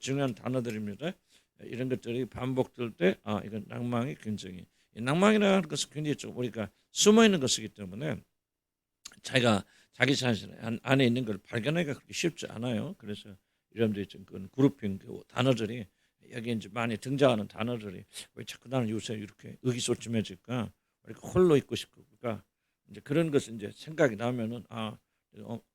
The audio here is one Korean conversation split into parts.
중요한 단어들입니다. 이런 것들이 반복될 때 이건 낭망이 굉장히 낭망이라는 것은 굉장히 좀 우리가 숨어 있는 것이기 때문에 자기가 자기 자신 안에 있는 걸 발견하기가 그렇게 쉽지 않아요. 그래서 여러분들이 좀 그런 그룹핑 그 단어들이 여기 이제 많이 등장하는 단어들이 왜 자꾸 나는 요새 이렇게 의기소침해질까? 이렇게 홀로 있고 싶고 그러니까 이제 그런 것을 이제 생각이 나면은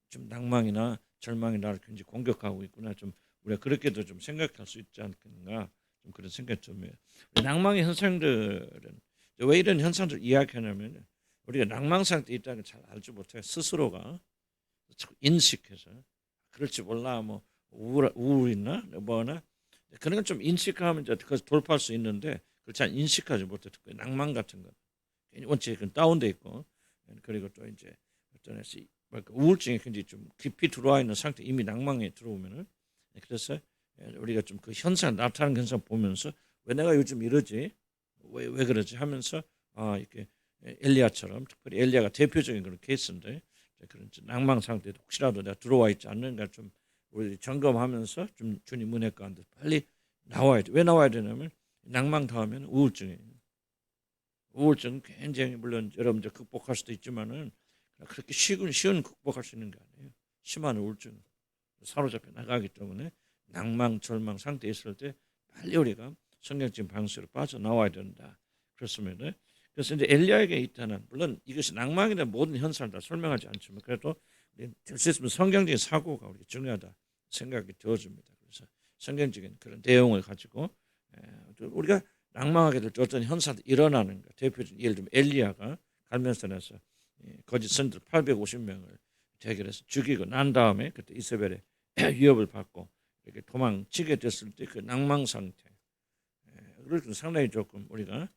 좀 낭망이나 절망이 나를 굉장히 공격하고 있구나. 좀 우리가 그렇게도 좀 생각할 수 있지 않겠는가? 좀 그런 생각 좀 해요. 낭망의 현상들은 왜 이런 현상들 이야기하냐면 우리가 낭망 상태에 있다는 걸 잘 알지 못해 스스로가 자꾸 인식해서 그럴지 몰라 뭐 우울 있나 뭐나 그런 건 좀 인식하면 이제 그걸 돌파할 수 있는데 그걸 잘 인식하지 못해 특히 낭만 같은 거 원체 그 다운돼 있고 그리고 또 이제 어떤 우울증이 굉장히 좀 깊이 들어와 있는 상태 이미 낭망에 들어오면은 그래서 우리가 좀 그 현상 나타나는 현상 보면서 왜 내가 요즘 이러지 왜 그러지 하면서 이렇게 엘리야처럼 특별히 엘리야가 대표적인 그런 케이스인데 그런 낭망 상태도 혹시라도 내가 들어와 있지 않는가 좀 우리 점검하면서 좀 주님 은혜 가운데 빨리 나와야 돼. 왜 나와야 되냐면 낭망 다음에는 우울증이에요. 우울증은 굉장히 물론 여러분들 극복할 수도 있지만은 그렇게 쉬운 극복할 수 있는 게 아니에요. 심한 우울증 사로잡혀 나가기 때문에 낭망 절망 상태에 있을 때 빨리 우리가 성경적인 방식으로 빠져나와야 된다. 그렇습니다. 그래서 이제 엘리야에게 있다는 물론 이것이 낭망이나 모든 현상을 다 설명하지 않지만 그래도 될 수 있으면 성경적인 사고가 우리가 중요하다 생각이 되어집니다. 그래서 성경적인 그런 내용을 가지고 우리가 낭망하게 될 때 어떤 현상이 일어나는 거 대표적인 예를 들면 엘리야가 갈멜산에서 거짓 선들 850명을 대결해서 죽이고 난 다음에 그때 이세벨의 위협을 받고 이렇게 도망치게 됐을 때 그 낭망 상태 그걸 상당히 조금 우리가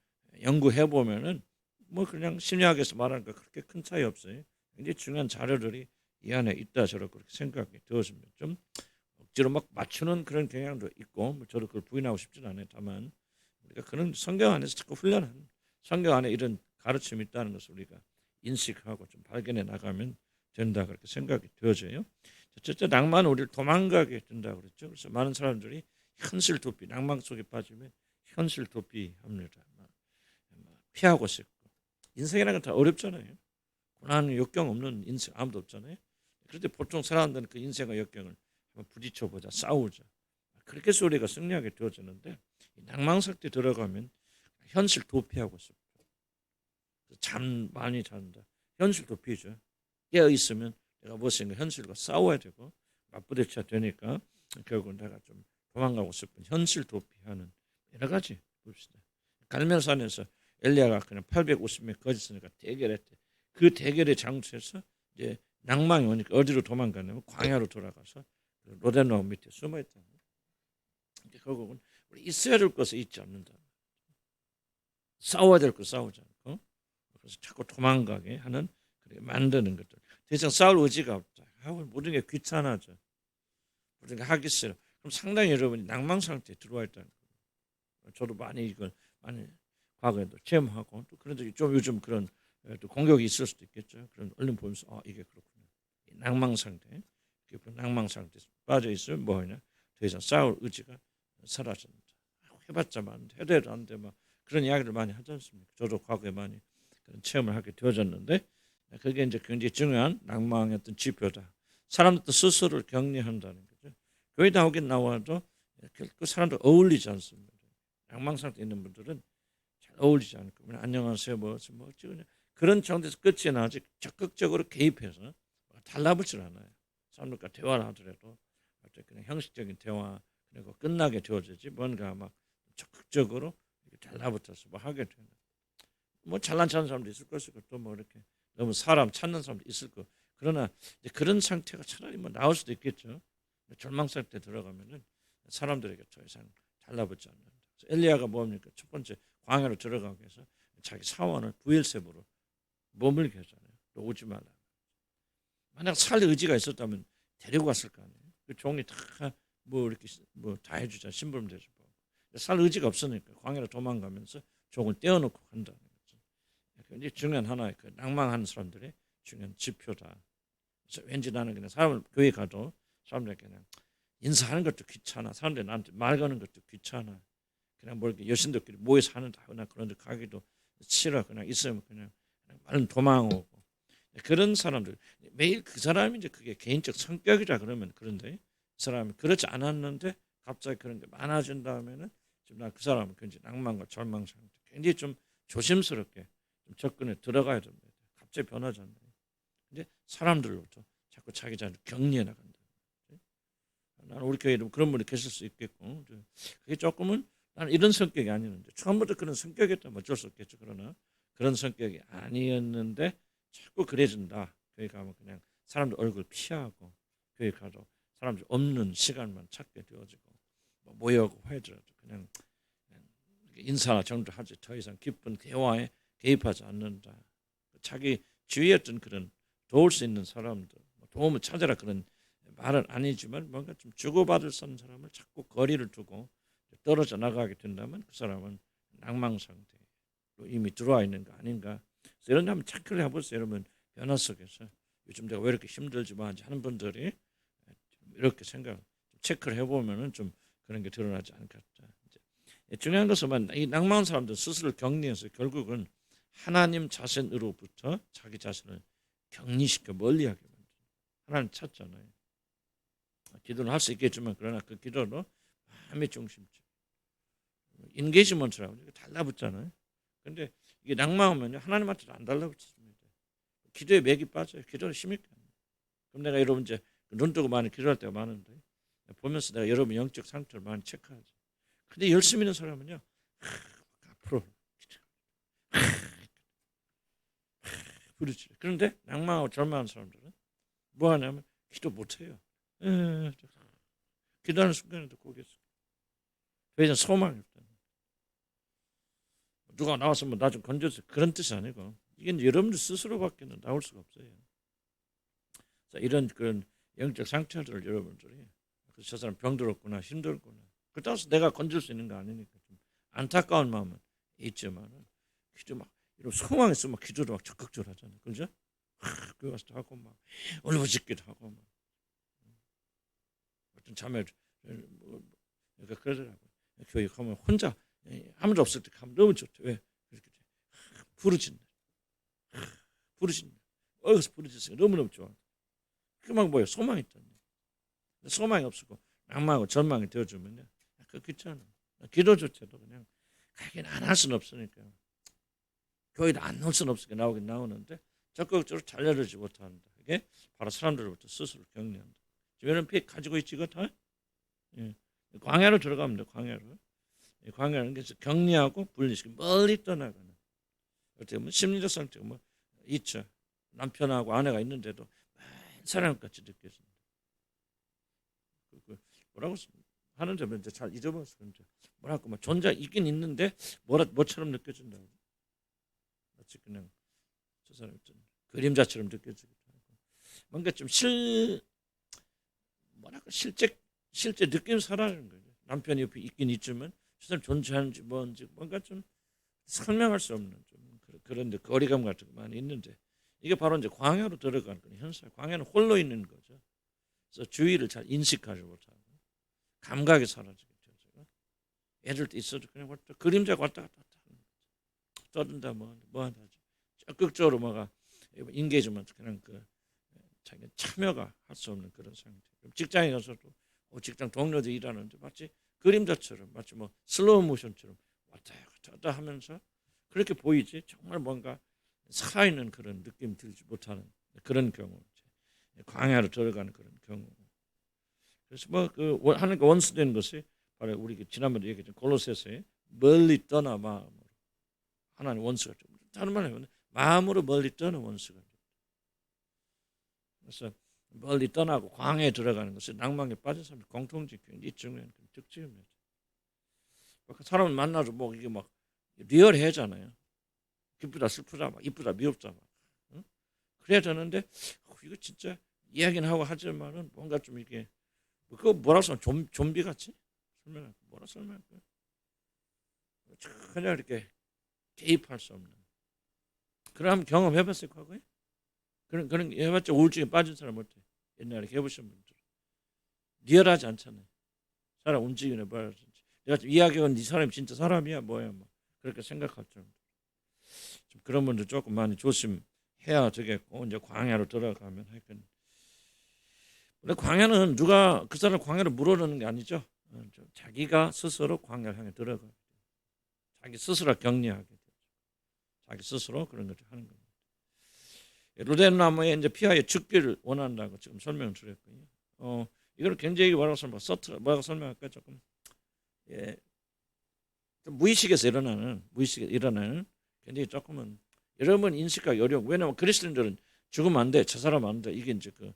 연구해 보면은 뭐 그냥 심리학에서 말하는 거 그렇게 큰 차이 없어요. 굉장히 중요한 자료들이 이 안에 있다 저렇게 그렇게 생각이 되었습니다. 좀 억지로 막 맞추는 그런 경향도 있고 뭐 저도 그걸 부인하고 싶지는 않아요. 다만 우리가 그런 성경 안에서 자꾸 훈련하는 성경 안에 이런 가르침이 있다는 것을 우리가 인식하고 좀 발견해 나가면 된다 그렇게 생각이 되어져요. 첫째 낭만은 우리를 도망가게 된다고 그랬죠. 그래서 많은 사람들이 현실 도피 낭만 속에 빠지면 현실 도피합니다. 피하고 싶고 인생이라는 건 다 어렵잖아요. 고난 역경 없는 인생 아무도 없잖아요. 그런데 보통 사람들은 그 인생과 역경을 한번 부딪혀보자 싸우자 그렇게 해서 우리가 승리하게 되어지는데 낭만 상태 들어가면 현실 도피하고 싶고 잠 많이 잔다. 현실 도피죠. 깨어 있으면 내가 무엇인가 현실과 싸워야 되고 맞부딪혀야 되니까 결국 내가 좀 도망가고 싶은 현실 도피하는 여러 가지 봅시다. 갈멜산에서 엘리야가 그냥 850명 거짓으니까 대결했대. 그 대결의 장소에서 이제 낭망이 오니까 어디로 도망가냐면 광야로 돌아가서 로데노 밑에 숨어 있다. 결국은 우리 있어야 될 것을 잊지 않는다. 싸워야 될 거 싸우지 않고 그래서 자꾸 도망가게 하는 그렇게 만드는 것들. 더 이상 싸울 의지가 없다. 모든 게 귀찮아져. 모든 게 하기 싫어. 그럼 상당히 여러분이 낭망 상태에 들어와 있다는 거예요. 저도 많이 이걸 많이 과거에도 체험하고 또 그런 적이 좀 요즘 그런 또 공격이 있을 수도 있겠죠. 그런 얼른 보면서 이게 그렇구나. 낭망 상태, 낭망 상태에 빠져 있으면 뭐하냐? 더 이상 싸울 의지가 사라진다. 해봤자만 해도 안 돼. 막 그런 이야기를 많이 하지 않습니까? 저도 과거에 많이 그런 체험을 하게 되어졌는데 그게 이제 굉장히 중요한 낭망의 어떤 지표다. 사람들도 스스로를 격리한다는 거죠. 교회 나오긴 나와도 결국 사람들 어울리지 않습니다. 낭망 상태에 있는 분들은 잘 어울리지 않고 안녕하세요 뭐 어쩌냐 그런 정도에서 끝이 나지 적극적으로 개입해서 달라붙질 않아요. 사람들과 대화를 하더라도 그냥 형식적인 대화 그리고 끝나게 되어지지 뭔가 막 적극적으로 달라붙어서 뭐 하게 되는 뭐 잘난 척하는 사람도 있을 것이고 또 뭐 이렇게 너무 사람 찾는 사람도 있을 거 그러나 그런 상태가 차라리 뭐 나올 수도 있겠죠. 절망 상태 들어가면은 사람들에게 더 이상 달라붙지 않는다. 엘리야가 뭡니까? 첫 번째 광야로 들어가기 위해서 자기 사원을 부엘세바로 머물게 하잖아요. 또 오지 말라. 만약 살 의지가 있었다면 데리고 갔을 거 아니에요. 그 종이 다 뭐 이렇게 뭐 다 해주자 심부름 대주고 살 의지가 없으니까 광야로 도망가면서 종을 떼어놓고 간다는 거죠. 굉장히 중요한 하나의 그 낭망하는 사람들의 중요한 지표다. 그래서 왠지 나는 그냥 사람을 교회 가도 사람들에게 그냥 인사하는 것도 귀찮아. 사람들이 나한테 말 거는 것도 귀찮아. 그냥 뭐 이렇게 여신들끼리 모여서 하는다 하거나 그런 데 가기도 싫어. 그냥 있으면 그냥 말은 도망오고. 그런 사람들 매일 그 사람이 이제 그게 개인적 성격이라 그러면 그런데 이 사람이 그렇지 않았는데 갑자기 그런 게 많아진 다음에는 지금 난 그 사람은 굉장히 낭만과 절망 상태, 굉장히 좀 조심스럽게 좀 접근에 들어가야 됩니다. 갑자기 변하잖아요. 근데 사람들로부터 자꾸 자기 자신을 격리해 나간다. 나는 우리 교회에도 그런 분이 계실 수 있겠고, 그게 조금은 나는 이런 성격이 아니었는데 처음부터 그런 성격이었다면 어쩔 수 없겠죠. 그러나 그런 성격이 아니었는데 자꾸 그래진다. 교회 가면 그냥 사람들 얼굴 피하고 교회 가도 사람들 없는 시간만 찾게 되어지고 뭐 모여고 해더라도 그냥 인사나 정도 하지 더 이상 깊은 대화에 개입하지 않는다. 자기 주위에 어떤 그런 도울 수 있는 사람들, 도움을 찾아라 그런 말은 아니지만 뭔가 좀 주고받을 수 있는 사람을 자꾸 거리를 두고 떨어져 나가게 된다면 그 사람은 낭망 상태로 이미 들어와 있는 거 아닌가. 그래서 이런 데 한번 체크를 해보세요. 여러분 변화 속에서 요즘 내가 왜 이렇게 힘들지만 하는 분들이 이렇게 생각 체크를 해보면은 좀 그런 게 드러나지 않겠다. 중요한 것은 이 낭만한 사람들 스스로 격리해서 결국은 하나님 자신으로부터 자기 자신을 격리시켜 멀리하게 만든. 하나님 찾잖아요. 기도는 할 수 있겠지만 그러나 그 기도로 마음의 중심점, 인게이지먼트라고 달라붙잖아요. 근데 이게 낭만하면요 하나님한테도 안 달라붙습니다. 기도에 맥이 빠져요. 기도는 힘이 있게. 그럼 내가 여러분 이제 눈 뜨고 많이 기도할 때가 많은데 보면서 내가 여러분 영적 상태를 많이 체크하죠. 근데 열심히 있는 사람은요 앞으로 부르지. 그런데 낭만하고 절망하는 사람들은 뭐 하냐면 기도 못해요. 기도하는 순간에도 고개 숙여. 더 이상 소망이 없다. 누가 나와서 뭐 나 좀 건져서 그런 뜻이 아니고 이게 여러분들 스스로밖에는 나올 수가 없어요. 자, 이런 그런 영적 상처들을 여러분들이 저 사람 병들었구나 힘들구나 그따라서 내가 건질 수 있는 거 아니니까 좀 안타까운 마음은 있지만 기도 막 이런 소망이 있으면 기도도 막 적극적으로 하잖아요. 그죠? 교회 가서도 하고 막 울부짖기도 하고 막 어떤 자매 그러니까 그러더라고요. 교회 가면 혼자 아무도 없을 때 가면 너무 좋대. 왜? 그렇게 부르짖는 부르짖는 어디서 부르짖으니까 너무너무 좋아. 그만 뭐예요? 소망이 있다는. 소망이 없고 낭만하고 절망이 되어주면요 그 귀찮아. 기도조차도 그냥 가긴 안 할 수는 없으니까 교회도 안 나올 수는 없으니까 나오긴 나오는데 적극적으로 잘려들지 못한다. 이게 바로 사람들로부터 스스로 격리한다. 이런 피 가지고 있지 다. 예. 광야로 들어가면 돼. 광야로. 광야는 그래서 격리하고 분리시키고 멀리 떠나가는. 어떻게 보면 심리적 상태가 뭐 있죠. 남편하고 아내가 있는데도 사랑같이 느껴진다. 뭐라고 하는데 이제 잘 잊어버렸어. 이제 뭐랄까 뭐 존재 있긴 있는데 뭐처럼 느껴진다. 마치 그냥 저 사람 있잖아. 그림자처럼 느껴지기도 하고 뭔가 좀 뭐랄까 실제 느낌 살아가는 거죠. 남편이 옆에 있긴 있지만 저 사람 존재하는지 뭔지 뭔가 좀 설명할 수 없는 좀 그런데 거리감 같은 거 많이 있는데 이게 바로 이제 광야로 들어가는 건 현실. 광야는 홀로 있는 거죠. 그래서 주위를 잘 인식하지 못하고 감각이 사라지게 되죠. 애들 때 있어도 그냥 왔다 그림자가 왔다 갔다 떠든다 뭐 한다 하죠. 적극적으로 뭐가 인게이지먼트 그냥 그 자기 참여가 할 수 없는 그런 상태. 직장에 가서도 직장 동료들 일하는데 마치 그림자처럼 마치 뭐 슬로우 모션처럼 왔다 갔다 하면서 그렇게 보이지 정말 뭔가 살아있는 그런 느낌 들지 못하는 그런 경우 광야로 들어가는 그런 경우. 그래서 뭐그 하나님과 원수되는 것이 바로 우리 지난번에 얘기했던 골로새서에 멀리 떠나 마음으로 하나님 원수가 다른 말로 마음으로 멀리 떠는 원수가. 그래서 멀리 떠나고 광야에 들어가는 것은 낭만에 빠진 사람의 공통적 굉장히 중요한 특징입니다. 사람을 만나도 뭐 이게 막 리얼해잖아요. 기쁘다 슬프다 막 이쁘다 미흡다 막 응? 그래야 되는데 이거 진짜 이야기는 하고 하지만은 뭔가 좀 이게 그거 뭐라 서 좀비 같이 설명할 뭐라 설명할까? 그냥 이렇게 개입할 수 없는 그런 경험해봤을 거고요. 그런 해봤자 우울증에 빠진 사람 어때? 옛날에 해보신 분들 리얼하지 않잖아요. 사람 움직이는 말. 내가 이야기한 이 사람이 진짜 사람이야 뭐야 뭐 그렇게 생각할 정도. 좀 그런 분들 조금 많이 조심해야 되겠고 이제 광야로 들어가면 하여튼 근데 광야는 누가 그 사람 광야로 물어넣는 게 아니죠. 자기가 스스로 광야를 향해 들어가. 자기 스스로 격려하게 되죠. 자기 스스로 그런 것을 하는 겁니다. 루덴나무에 이제 피하여 죽기를 원한다고 지금 설명을 드렸거든요. 이걸 굉장히 뭐라고 설명할까 조금 무의식에서 일어나는 굉장히 조금은 여러분 인식하기 어려운. 왜냐하면 그리스도인들은 죽으면 안 돼, 저 사람 안 돼. 이게 이제 그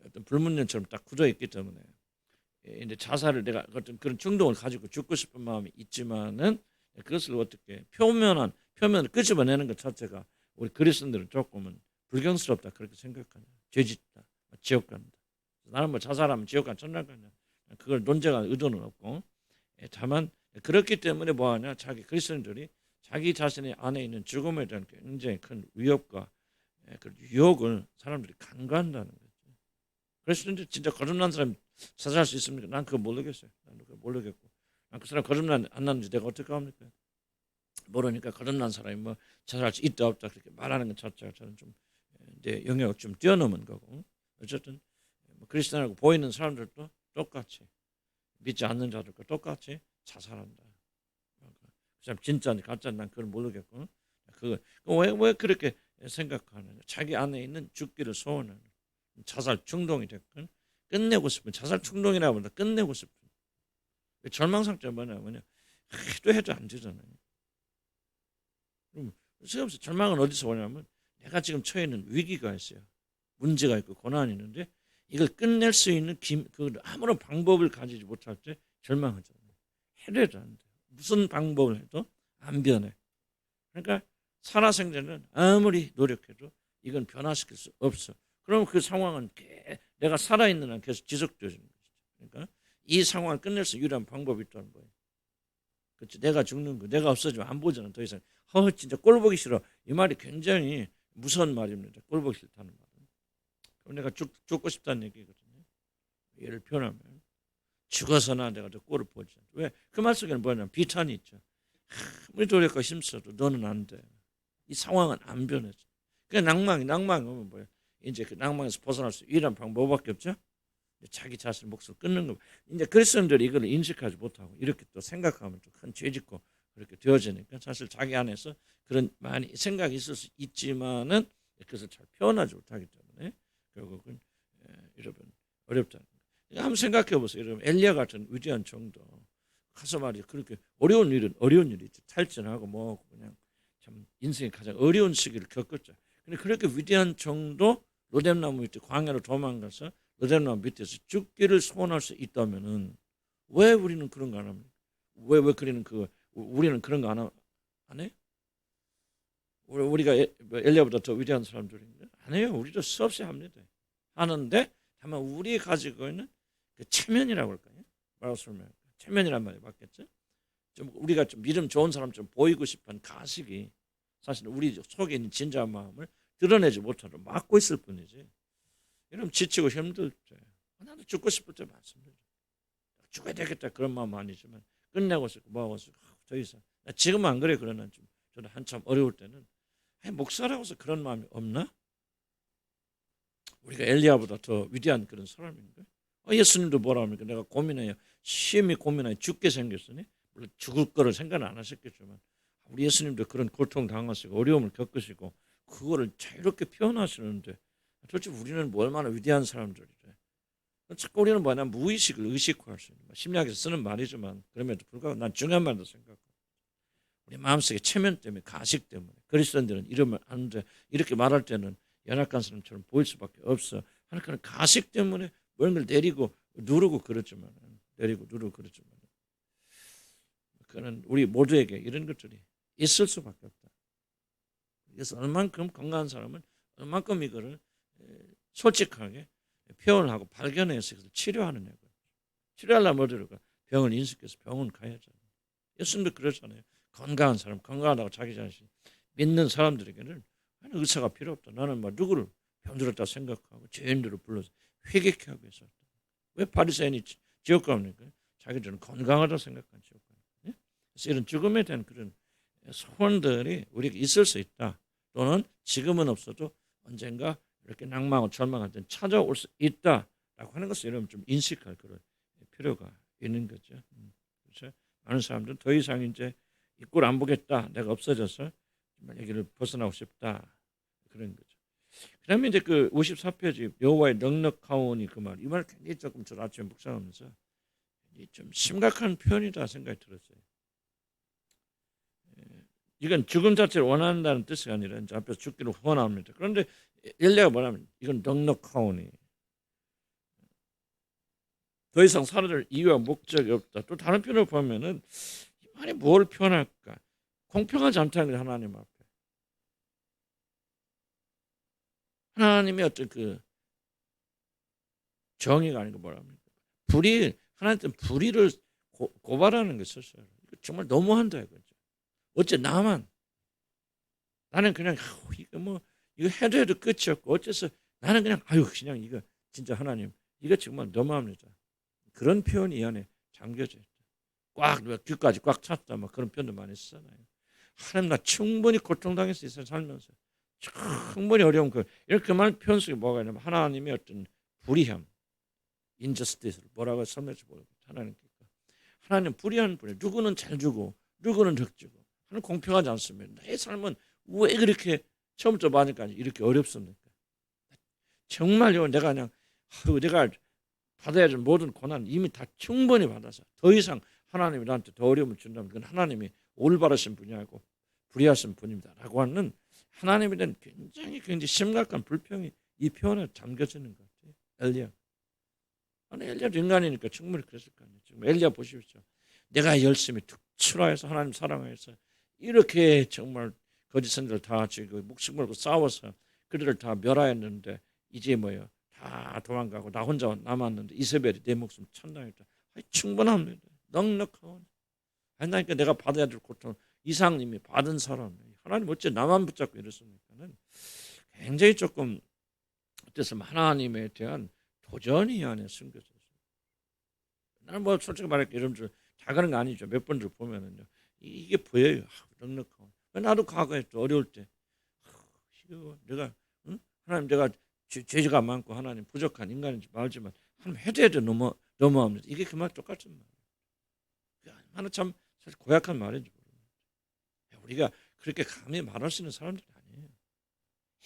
어떤 불문율처럼 딱 굳어 있기 때문에 이제 자살을 내가 어떤 그런 충동을 가지고 죽고 싶은 마음이 있지만은 그것을 어떻게 표면을 끄집어내는 것 자체가 우리 그리스도인들은 조금은 불경스럽다 그렇게 생각하냐. 죄짓다, 지옥 간다. 나는 뭐 자살하면 지옥 간 천당 가냐. 그걸 논쟁할 의도는 없고 다만 그렇기 때문에 뭐하냐 자기 그리스도인들이 자기 자신의 안에 있는 죽음에 대한 굉장히 큰 위협과 그 유혹을 사람들이 간과한다는 거죠. 그리스도인들 진짜 거듭난 사람 자살할 수 있습니까? 난 그거 모르겠어요. 난 그거 모르겠고 난 그 사람 거듭난 안 났는지 내가 어떻게 합니까? 모르니까 거듭난 사람이 뭐 자살할 수 있다 없다 그렇게 말하는 것 자체가 저는 좀 내 영역을 좀 뛰어넘은 거고 어쨌든 그리스도인하고 보이는 사람들도 똑같이 믿지 않는 자들과 똑같이 자살한다. 그 사람 진짜인지 가짜인지 난 그걸 모르겠고 왜 그렇게 생각하느냐. 자기 안에 있는 죽기를 소원하는 자살 충동이 됐건 끝내고 싶은 자살 충동이라고 보다 끝내고 싶은 절망 상태가 뭐냐면요. 해도 안 되잖아요. 그럼 절망은 어디서 오냐면 내가 지금 처해 있는 위기가 있어요. 문제가 있고 고난이 있는데 이걸 끝낼 수 있는 그 아무런 방법을 가지지 못할 때 절망하잖아요. 해도 안 돼. 무슨 방법을 해도 안 변해. 그러니까 살아생전은 아무리 노력해도 이건 변화시킬 수 없어. 그럼 그 상황은 내가 살아있는 한 계속 지속되어지는 것이죠. 그러니까 이 상황을 끝낼 수 유일한 방법이 있다는 거예요. 그렇지. 내가 죽는 거, 내가 없어지면 안 보잖아. 더 이상. 진짜 꼴 보기 싫어. 이 말이 굉장히 무서운 말입니다. 꼴 보기 싫다는 말은. 그럼 내가 죽고 싶다는 얘기거든요. 예를 표현하면 죽어서나 내가 저 꼴을 보지 않죠. 왜? 그 말 속에는 뭐냐면 비탄이 있죠. 아무리 노력과 힘써도 너는 안 돼. 이 상황은 안 변해져. 그게 낭망이 오면 뭐야? 이제 그 낭망에서 벗어날 수 유일한 방법밖에 없죠. 자기 자신의 몫을 끊는 거. 이제 그리스도인들이 이걸 인식하지 못하고 이렇게 또 생각하면 또 큰 죄짓고 그렇게 되어지니까 사실 자기 안에서 그런 많이 생각이 있을 수 있지만은 그것을 잘 표현하지 못하기 때문에 결국은 여러분 어렵다는 거예요. 한번 생각해 보세요. 여러분 엘리야 같은 위대한 정도 가서 말이죠. 그렇게 어려운 일이 있죠. 탈진하고 뭐 그냥 참 인생의 가장 어려운 시기를 겪었죠. 근데 그렇게 위대한 정도 로뎀나무 밑에 광야로 도망가서 로뎀나무 밑에서 죽기를 소원할 수 있다면은 왜 우리는 그런 거 안 합니까? 왜 우리는 그런 거 안 해요? 우리가 엘리야보다 더 위대한 사람들인데 안 해요. 우리도 수없이 합니다. 하는데 다만 우리 가지고 있는 그 체면이라고 할까요? 뭐라고 설명할까? 체면이란 말이 맞겠죠? 좀 우리가 좀 믿음 좋은 사람처럼 보이고 싶은 가식이 사실 우리 속에 있는 진정한 마음을 드러내지 못하도록 막고 있을 뿐이지. 여러분 지치고 힘들 때 나도 죽고 싶을 때 많습니다. 죽어야 되겠다 그런 마음은 아니지만 끝내고 싶고 뭐하고 싶고 더 이상 지금은 안 그래. 그러나 좀 저는 한참 어려울 때는 목사라고서 그런 마음이 없나? 우리가 엘리야보다 더 위대한 그런 사람인가? 예수님도 뭐라 합니까? 내가 고민해요. 심히 고민하여 죽게 생겼으니 물론 죽을 거를 생각은 안 하셨겠지만 우리 예수님도 그런 고통 당하시고 어려움을 겪으시고 그거를 자유롭게 표현하시는데 도대체 우리는 뭐 얼마나 위대한 사람들이래. 자꾸 우리는 뭐냐 무의식을 의식화할 수 있는 심리학에서 쓰는 말이지만 그럼에도 불구하고 난 중요한 말도 생각하고 우리 마음속에 체면 때문에 가식 때문에 그리스도인들은 이러면 안 돼. 이렇게 말할 때는 연약한 사람처럼 보일 수밖에 없어. 하나님은 가식 때문에 뭔가를 내리고 누르고 그렇지만 그는 우리 모두에게 이런 것들이 있을 수밖에 없다. 그래서 얼만큼 건강한 사람은 얼만큼 이거를 솔직하게 표현을 하고 발견해서 치료하는 거예요. 치료하려면 어디로 가? 병을 인식해서 병원 가야죠. 예수님도 그러잖아요. 건강한 사람, 건강하다고 자기 자신 믿는 사람들에게는 의사가 필요 없다. 나는 누구를 병들었다 생각하고 죄인들을 불러서 회개케 하기 위해서 왜 바리새인이 지옥 갑니까? 자기들은 건강하다고 생각한 지옥 가는 거예요. 그래서 이런 죽음에 대한 그런 소원들이 우리에게 있을 수 있다. 또는 지금은 없어도 언젠가 이렇게 낭망하고 절망할 때 찾아올 수 있다라고 하는 것을 여러분 좀 인식할 그런 필요가 있는 거죠. 그렇죠? 많은 사람들은 더 이상 이제 이 꼴 안 보겠다. 내가 없어져서 정말 여기를 벗어나고 싶다. 그런 거죠. 그다음에 이제 그 54페이지 여호와의 넉넉하오니 그 말, 이 말 굉장히 조금 저 아침에 묵상하면서 좀 심각한 표현이다 생각이 들었어요. 이건 죽음 자체를 원한다는 뜻이 아니라 이제 앞에서 죽기를 원합니다. 그런데 엘리야가 뭐냐면 이건 넉넉하오니 더 이상 살아날 이유와 목적이 없다. 또 다른 표현을 보면은 이 말이 뭘 표현할까? 공평하지 않다는 게 하나님 앞에. 하나님의 어떤 그 정의가 아니고 뭐랍니까? 하나님은 불의를 고발하는 게 있었어요. 정말 너무한다 이거죠. 어째 나는 그냥 이거 뭐 이거 해도 끝이 없고 어째서 나는 그냥 그냥 이거 진짜 하나님 이거 정말 너무합니다. 그런 표현이 이 안에 잠겨져 있다. 꽉 귀까지 꽉 찼다 막 그런 표현도 많이 쓰잖아요. 하나님 나 충분히 고통당해서 이 세상 살면서 충분히 어려운 이렇게 많은 표현 속에 뭐가 있냐면 하나님의 어떤 불의함, 인저스티스를 뭐라고 설명해 보려고 하나님 불의한 분이 누구는 잘 주고 누구는 덜 주고 하나님 공평하지 않습니다. 내 삶은 왜 그렇게 처음부터 많으니까 이렇게 어렵습니까? 정말요 내가 그냥 내가 받아야 할 모든 고난 이미 다 충분히 받아서 더 이상 하나님이 나한테 더 어려움을 준다면 그건 하나님이 올바르신 분이 아니고 불의하신 분입니다 라고 하는 하나님에 대한 굉장히 심각한 불평이 이 표현에 담겨지는 것 같아요. 엘리야. 아니 엘리야도 인간이니까 충분히 그랬을 거 아니에요. 지금 엘리야 보십시오. 내가 열심히 특출화해서 하나님 사랑해서 이렇게 정말 거짓 선지자를 다 지고 목숨 걸고 싸워서 그들을 다 멸하였는데 이제 뭐예요? 다 도망가고 나 혼자 남았는데 이세벨이 내 목숨 천당했다. 충분합니다. 넉넉하오. 한다니까 내가 받아야 될 고통 이상님이 받은 사람이에요. 하나님 어째 나만 붙잡고 이랬습니까는 굉장히 조금 어때서 하나님에 대한 도전이 안에 숨겨져 있어요. 나는 뭐 솔직히 말할게 여러분들 작은 거 아니죠. 몇 번들 보면은요 이게 보여요. 넉넉하고 나도 과거에 또 어려울 때 내가 하나님 내가 죄가 많고 하나님 부족한 인간인지 말지만 하나님 해도 너무합니다. 이게 그 말 똑같은 말이에요. 하나 참 사실 고약한 말인지 모릅니다. 우리가 그렇게 감히 말할 수 있는 사람들이 아니에요.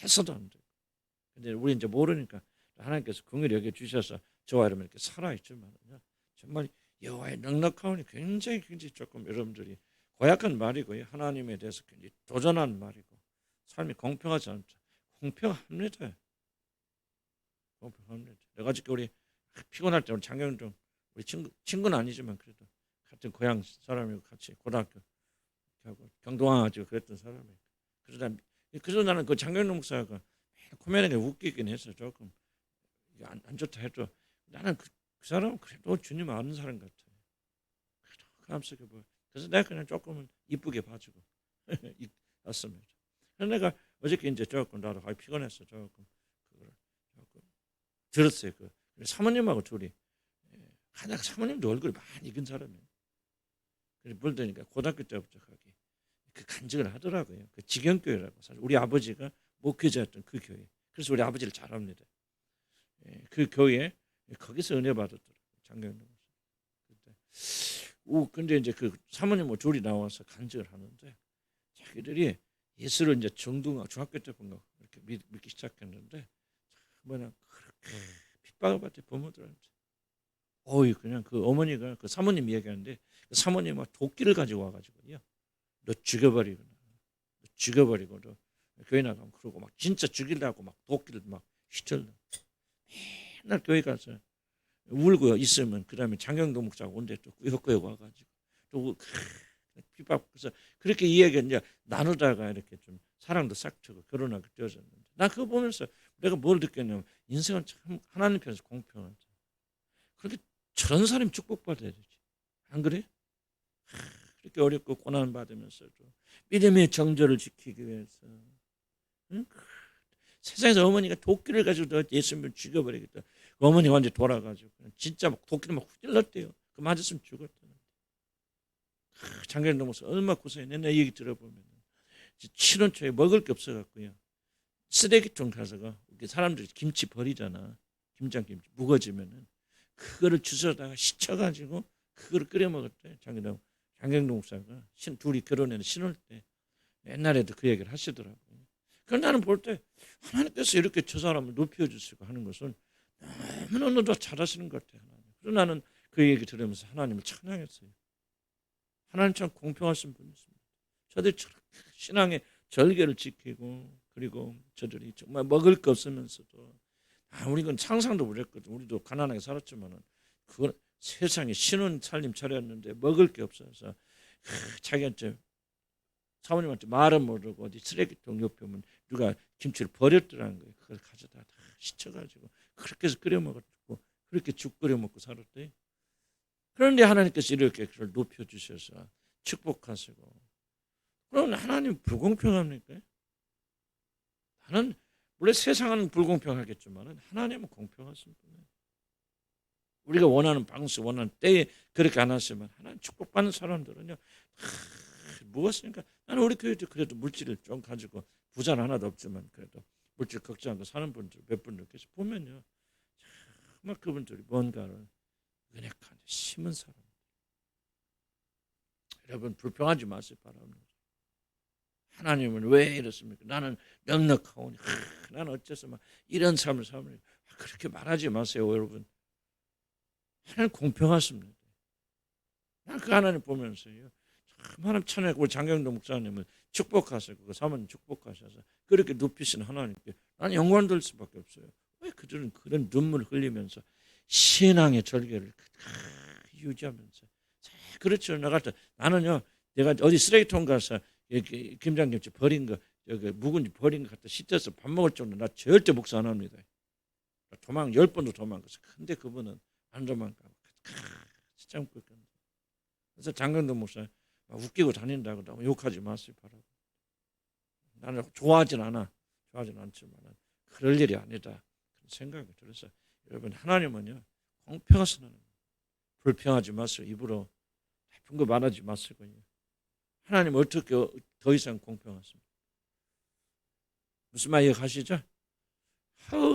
해서도 안 돼요. 근데 우리 이제 모르니까 하나님께서 긍휼히 여겨 주셔서 저와 여러분 이렇게 살아있지만요. 정말 여호와의 넉넉하오니 굉장히 조금 여러분들이 고약한 말이고요. 하나님에 대해서 굉장히 도전한 말이고 삶이 공평하지 않죠. 공평합니다. 공평합니다. 내가 지금 우리 피곤할 때 우리 장경동 우리 친구는 아니지만 그래도 같은 고향 사람이고 같이 고등학교 하고 경동아가지고 그랬던 사람이에요. 그래서 나는 그 장경동 목사가 코미디가 웃기긴 했어. 조금 안 좋다 해도 나는 그 사람은 그래도 주님 아는 사람 같아요. 그래도 감사하게 보여. 그래서 내가 그냥 조금은 이쁘게 봐주고 왔습니다. 그래서 내가 어저께 이제 조금 나도 피곤했어. 조금 들었어요. 사모님하고 둘이 하나 사모님도 얼굴이 많이 익은 사람이에요. 그래서 물더니까 고등학교 때부터 거기 그 간증을 하더라고요. 그 직영교회라고 사실 우리 아버지가 목회자였던 그 교회. 그래서 우리 아버지를 잘 압니다. 그 교회 거기서 은혜 받았더라고요. 장경동. 근데 이제 그 사모님 둘이 나와서 간증을 하는데 자기들이 예수를 이제 중학교 때부터 이렇게 믿기 시작했는데 뭐냐 그렇게 핍박을 받대 부모들한테. 그냥 그 어머니가 그 사모님 이야기하는데 그 사모님은 도끼를 가지고 와가지고요. 너 죽여버리고 너 교회 나가면 그러고 막 진짜 죽이려고 막 도끼를 막 휘둘러. 맨날 교회 가서 울고 있으면 그다음에 장경동 목사가 온데 또 꾸역꾸역 와가지고 또 핍박 그래서 그렇게 이야기를 이제 나누다가 이렇게 좀 사랑도 싹 트고 결혼하게 되어졌는데 나 그거 보면서 내가 뭘 느꼈냐면 인생은 참 하나님 편에서 공평하다. 그렇게 저런 사람이 축복받아야 되지. 안 그래? 그렇게 어렵고 고난 받으면서도 믿음의 정절을 지키기 위해서 세상에서 어머니가 도끼를 가지고 예수님을 죽여버리겠다. 어머니 완전히 돌아가지고 진짜 막 도끼를 막 찔렀대요. 그 맞았으면 죽었다는. 장경동 목사 얼마나 고생했네. 내 얘기 들어보면 7원 초에 먹을 게 없어갖고요. 쓰레기통 가서가 사람들이 김치 버리잖아. 김장김치 묵어지면은 그거를 주워다가 씻어가지고 그거를 끓여 먹었대. 장경동 목사가 둘이 결혼해서 신혼 때 옛날에도 그 얘기를 하시더라고요. 그걸 나는 볼 때 하나님께서 이렇게 저 사람을 높여주시고 하는 것은 너무너무 잘하시는 것 같아요. 그래서 나는 그 얘기 들으면서 하나님을 찬양했어요. 하나님 참 공평하신 분이십니다. 저들이 신앙의 절개를 지키고 그리고 저들이 정말 먹을 거 없으면서도 우리는 상상도 못했거든. 우리도 가난하게 살았지만은 그건 세상에 신혼 살림 차렸는데 먹을 게 없어서 자기한테 사모님한테 말은 모르고 어디 쓰레기통 옆에 오면 누가 김치를 버렸더라는 거예요. 그걸 가져다 다 씻어가지고 그렇게 해서 끓여 먹었고 그렇게 죽 끓여 먹고 살았대. 그런데 하나님께서 이렇게 그걸 높여주셔서 축복하시고 그럼 하나님 불공평합니까? 나는 원래 세상은 불공평하겠지만 하나님은 공평하신 분이에요. 우리가 원하는 방식, 원하는 때에 그렇게 안 하시면 하나님 축복받는 사람들은요. 무엇입니까? 나는 우리 교회도 그래도 물질을 좀 가지고 부자는 하나도 없지만 그래도 물질 걱정 않고 사는 분들 몇 분들 계시 보면요. 정말 그분들이 뭔가를 은혜하게 심은 사람. 여러분 불평하지 마세요. 바랍니다. 하나님은 왜 이렇습니까? 나는 넉넉하오니 나는 어째서 막 이런 삶을 살면 그렇게 말하지 마세요. 여러분. 하나님 공평하십니다. 난 그 하나님 보면서요. 참 하나님 찬양하고 우리 장경동 목사님을 축복하시고 그 사모님 축복하셔서 그렇게 높이신 하나님께 나는 영광 돌 수밖에 없어요. 왜 그들은 그런 눈물 흘리면서 신앙의 절개를 유지하면서 그렇죠. 나는요. 내가 어디 쓰레기통 가서 김장김치 버린 거 여기 묵은지 버린 거 갖다 씻어서 밥 먹을 정도 나 절대 목사 안 합니다. 도망 10번도 도망갔어. 근데 그분은 안 도망가고 참고 있거든요. 그래서 장경동 목사 웃기고 다닌다고 욕하지 마세요. 바라고. 나는 좋아하진 않지만 그럴 일이 아니다. 그런 생각이 들어서 여러분 하나님은요 공평하신 하나님. 불평하지 마세요. 입으로 나쁜 거 말하지 마시고요. 하나님 어떻게 더 이상 공평하십니까? 무슨 말 이해가시죠?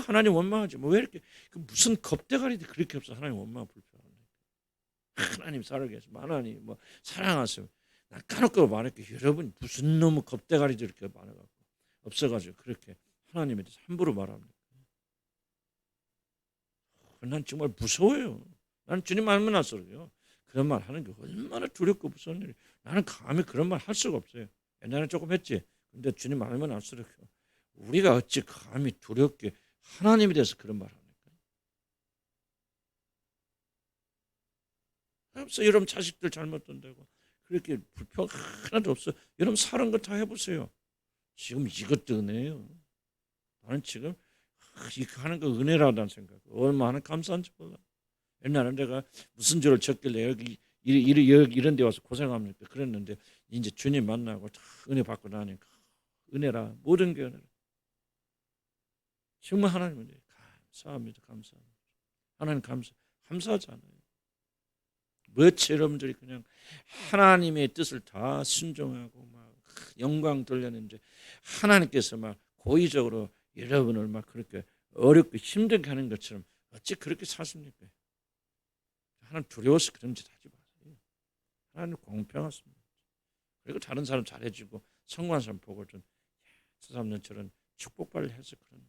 하나님 원망하지. 왜 이렇게 무슨 겁대가리도 그렇게 없어. 하나님 원망 불평하네. 하나님 살아계 해서 하나님 사랑하세요. 난 까놓고 말할게. 여러분 무슨 놈의 겁대가리도 이렇게 많아갖고 없어가지고 그렇게 하나님에 대해서 함부로 말합니다. 난 정말 무서워요. 나는 주님 알면 알수록요. 그런 말 하는 게 얼마나 두렵고 무서운 일이. 나는 감히 그런 말 할 수가 없어요. 옛날에 조금 했지. 근데 주님 알면 알수록 우리가 어찌 감히 두렵게 하나님에 대해서 그런 말 합니까? 없어. 여러분 자식들 잘못된다고 그렇게 불평 하나도 없어. 여러분 사는 거 다 해보세요. 지금 이것도 은혜예요. 나는 지금 이거 하는 거 은혜라는 생각. 얼마나 감사한지 몰라. 옛날에 내가 무슨 죄를 졌길래 여기 이런 데 와서 고생합니까? 그랬는데 이제 주님 만나고 다 은혜 받고 나니까 은혜라 모든 게 은혜라. 정말 하나님은 감사합니다. 감사합니다. 하나님 감사하잖아요. 뭐지 여러분들이 그냥 하나님의 뜻을 다 순종하고 막 영광 돌렸는데 하나님께서 막 고의적으로 여러분을 막 그렇게 어렵고 힘들게 하는 것처럼 어찌 그렇게 사십니까? 하나님 두려워서 그런 짓 하지 마세요. 하나님 공평하십니다. 그리고 다른 사람 잘해주고 성공한 사람 보고 좀 저 사람은 저런 축복받을 해서 그런다.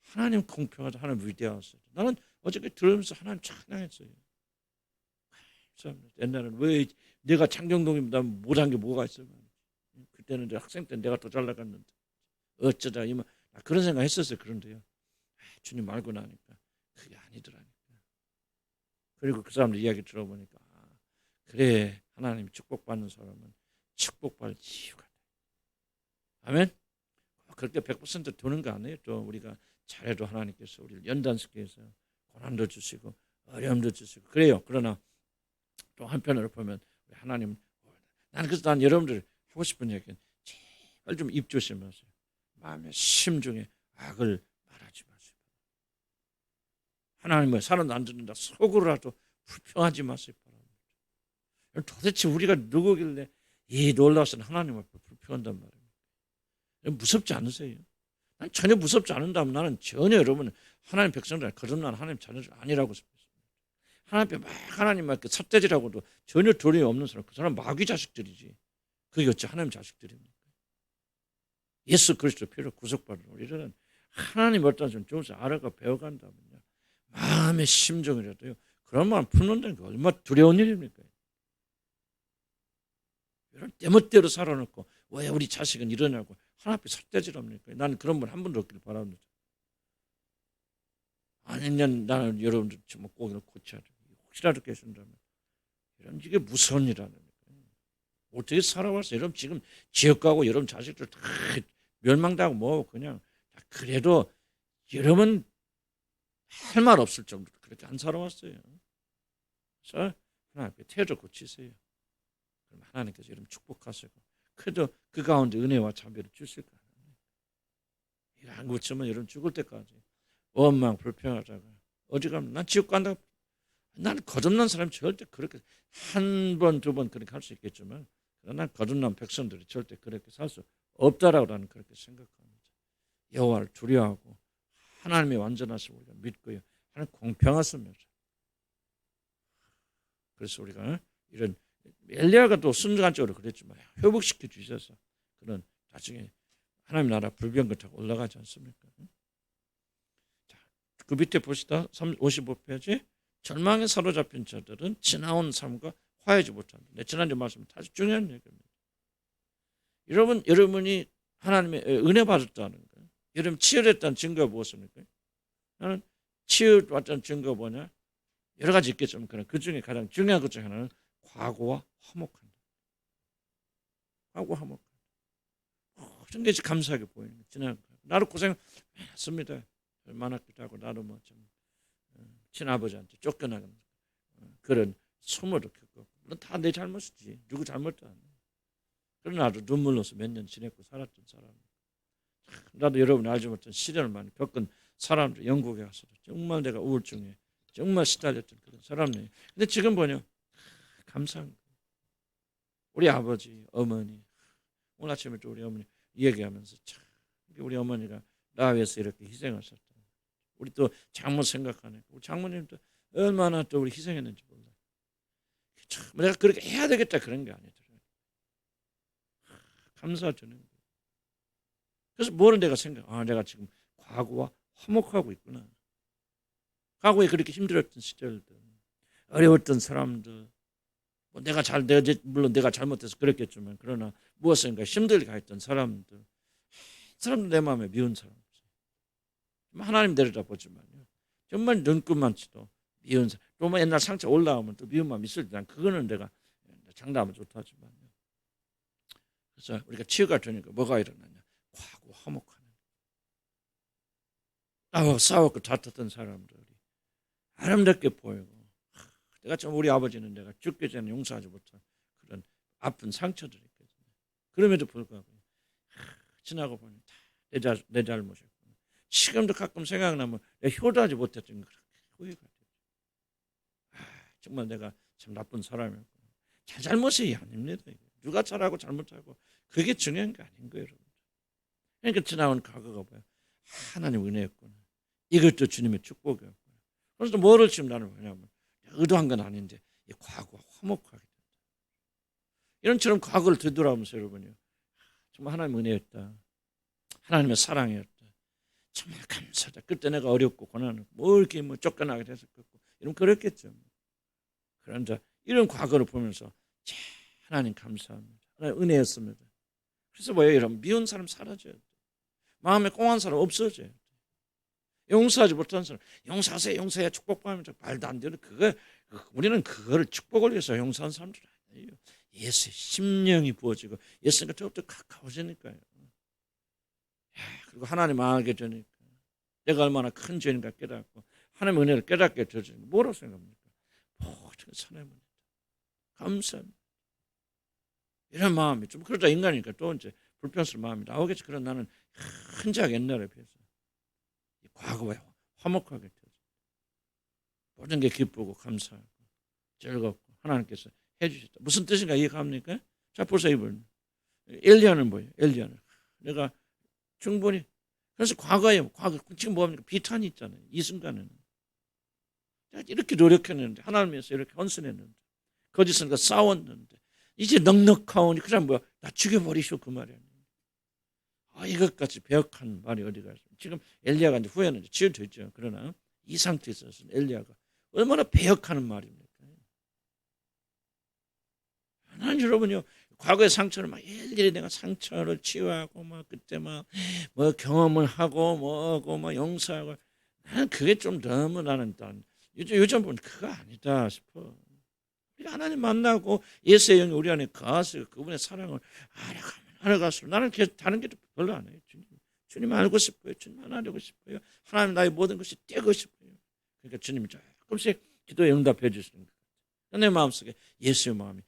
하나님 공평하다. 하나님 위대하세요. 나는 어저께 들으면서 하나님 찬양했어요. 옛날에는 왜 내가 창경동입니다 못한 게 뭐가 있어요. 그때는 학생 때 내가 더 잘 나갔는데 어쩌다 이만 그런 생각 했었어요. 그런데요. 주님 알고 나니까 그게 아니더라니까. 그리고 그 사람들 이야기 들어보니까 그래 하나님 축복받는 사람은 축복받을 이유가 돼. 아멘. 그렇게 100% 도는 거 아니에요. 또 우리가 잘해도 하나님께서 우리를 연단스럽게 해서 고난도 주시고 어려움도 주시고 그래요. 그러나 또 한편으로 보면 하나님 나는 그래서 난 여러분들 하고 싶은 얘기는 제발 좀 입 조심하세요. 마음의 심중에 악을 말하지 마세요. 하나님의 사람도 안 듣는다 속으로라도 불평하지 마세요. 도대체 우리가 누구길래 이 놀라우신 하나님 앞에 불평한단 말이에요. 무섭지 않으세요? 난 전혀 무섭지 않은다면 나는 전혀 여러분 하나님 백성들 거듭난 하나님 자녀들 아니라고 싶습니다. 하나님 앞에 막 하나님 막 삿대질하고도 전혀 도리가 없는 사람, 그 사람 마귀 자식들이지. 그게 어찌 하나님 자식들입니까? 예수 그리스도 피로 구속받은 우리들은 하나님 어떤 좀 조금씩 알아가 배워간다면요, 마음의 심정이라도요 그런 마음 푸는다는 게 얼마나 두려운 일입니까? 이런 때멋대로 살아놓고 왜 우리 자식은 이러냐고 하나님 앞에 삿대질합니까? 나는 그런 분 한 번도 없기를 바랍니다. 아니면 나는 여러분들 좀 꼭 고쳐야 돼. 혹시라도 계신다면 이런 이게 무서운 일이라는 거예요. 어떻게 살아왔어요? 여러분 지금 지역 가고 여러분 자식들 다 멸망당하고 뭐 그냥 그래도 여러분 할 말 없을 정도로 그렇게 안 살아왔어요. 그래서 하나님 앞에 태도 고치세요. 그럼 하나님께서 여러분 축복하시고 그래도 그 가운데 은혜와 자비를 주실 거예요. 이거 안 고치면 여러분 죽을 때까지 원망 불평하다가 어디 가면 난 지옥 간다. 난 거듭난 사람이 절대 그렇게 한 번, 두 번 그렇게 할 수 있겠지만 그러나 거듭난 백성들이 절대 그렇게 살 수 없다라고 나는 그렇게 생각합니다. 여호와를 두려워하고 하나님의 완전하심을 우리가 믿고요. 하나님 공평하십니다. 그래서 우리가 이런 엘리야가 또 순간적으로 그랬지만 회복시켜 주셔서 그런 나중에 하나님 나라 불병거타고 올라가지 않습니까? 자, 그 밑에 보시다 55페이지 절망에 사로잡힌 자들은 지나온 삶과 화해하지 못한다. 지난주 말씀 아주 중요한 얘기입니다. 여러분이 하나님의 은혜 받았다는 거예요. 여러분 치유됐다는 증거가 무엇입니까? 나는 치유받았다는 증거가 뭐냐? 여러 가지 있겠지만 그 중에 가장 중요한 것 중 하나는 과거와 화목한다. 과거와 화목한다. 그런 게 감사하게 보이는 거예요. 지난 나도 고생 많았습니다. 많았기도 하고 나도 뭐 좀 친아버지한테 쫓겨나는 그런 소모도 겪고 물론 다 내 잘못이지 누구 잘못도 아니에요. 그러나 나도 눈물로서 몇 년 지냈고 살았던 사람. 나도 여러분 알지 못한 시련을 많이 겪은 사람들 영국에 가서도 정말 내가 우울증에 정말 시달렸던 그런 사람이에요. 근데 지금 보냐 감사한 거예요. 우리 아버지 어머니 오늘 아침에 또 우리 어머니 얘기하면서 참 우리 어머니가 나 위해서 이렇게 희생하셨다. 우리 또 장모 생각하네. 우리 장모님도 얼마나 또 우리 희생했는지 몰라. 참 내가 그렇게 해야 되겠다 그런 게 아니더라고요. 감사 주는 거예요. 그래서 뭐를 내가 내가 지금 과거와 화목하고 있구나. 과거에 그렇게 힘들었던 시절들, 어려웠던 사람들, 뭐 물론 내가 잘못해서 그랬겠지만 그러나 무엇인가 힘들게 했던 사람들 내 마음에 미운 사람. 하나님 내려다보지만요. 정말 눈금만치도 미운 사람. 또 뭐 옛날 상처 올라오면 또 미운 마음 있을 때 그거는 내가 장담은 못하지만요. 그래서 우리가 치유가 되니까 뭐가 일어나냐. 과거 화목하는. 싸웠고 다퉜던 사람들이 아름답게 보이고 내가 좀 우리 아버지는 내가 죽기 전에 용서하지 못한 그런 아픈 상처들이 있거든요. 그럼에도 불구하고 지나고 보니 다 내 잘못이었고 지금도 가끔 생각나면 내가 효도하지 못했던 게 그렇게 후회가 돼요. 정말 내가 참 나쁜 사람이었구나. 잘못이 아닙니다. 누가 잘하고 잘못하고 그게 중요한 게 아닌 거예요. 여러분. 그러니까 지나온 과거가 뭐야? 하나님 은혜였구나. 이것도 주님의 축복이었구나. 그래서 뭐를 지금 나는 뭐냐면 의도한 건 아닌데 이 과거가 화목하게 된다. 이런처럼 과거를 되돌아보면서 여러분요. 정말 하나님의 은혜였다. 하나님의 사랑이었다. 정말 감사하다. 그때 내가 어렵고 고난하고 뭐 이렇게 뭐 쫓겨나게 됐었겠고 이런 그랬겠죠. 그런데 이런 과거를 보면서 하나님 감사합니다. 하나님 은혜였습니다. 그래서 뭐예요? 이런 미운 사람 사라져야 돼. 마음에 꽁한 사람 없어져야 돼. 용서하지 못한 사람 용서하세요. 용서해야 축복받으면 말도 안 되는 우리는 그거를 축복을 위해서 용서한 사람들 아니에요. 예수의 심령이 부어지고 예수님과 더욱더 가까워지니까요. 그리고 하나님 알게 되니까 내가 얼마나 큰 죄인가 깨닫고 하나님의 은혜를 깨닫게 되어지는 뭐라고 생각합니까? 모든 선함입니다. 감사합니다. 이런 마음이 좀 그러다 인간이니까 또 이제 불편스러운 마음이 나오겠지. 그런 나는 흔적 옛날에 비해서 과거와 화목하게 되어져. 모든 게 기쁘고 감사하고 즐겁고 하나님께서 해주셨다. 무슨 뜻인가 이해갑니까? 자 보세요. 이분 엘리야는 뭐예요? 엘리야는 내가 충분히 그래서 과거 지금 뭐합니까? 비탄이 있잖아요. 이 순간에는 이렇게 노력했는데 하나님 위해서 이렇게 헌신했는데 거짓선과 싸웠는데 이제 넉넉하오니 그 사람 뭐야? 나 죽여버리쇼 그 말이야. 이것까지 배역한 말이 어디가 있어요? 지금 엘리야가 이제 후에는 이제 치유됐죠. 그러나 이 상태에 있어서는 엘리야가 얼마나 배역하는 말입니까? 하나님 여러분요, 과거의 상처를 막 일일이 내가 상처를 치유하고 막 그때 막 뭐 경험을 하고 뭐고 막 용서하고 나는 그게 좀 너무 나는 요즘 보면 그거 아니다 싶어. 우리가 하나님 만나고 예수의 영이 우리 안에 가서 그분의 사랑을 알아갈수록 나는 다른 게 별로 안 해요. 주님 알고 싶어요. 주님 만나고 싶어요. 하나님 나의 모든 것이 떼고 싶어요. 그러니까 주님이 조금씩 기도에 응답해 주시는 거예요. 내 마음속에 예수의 마음이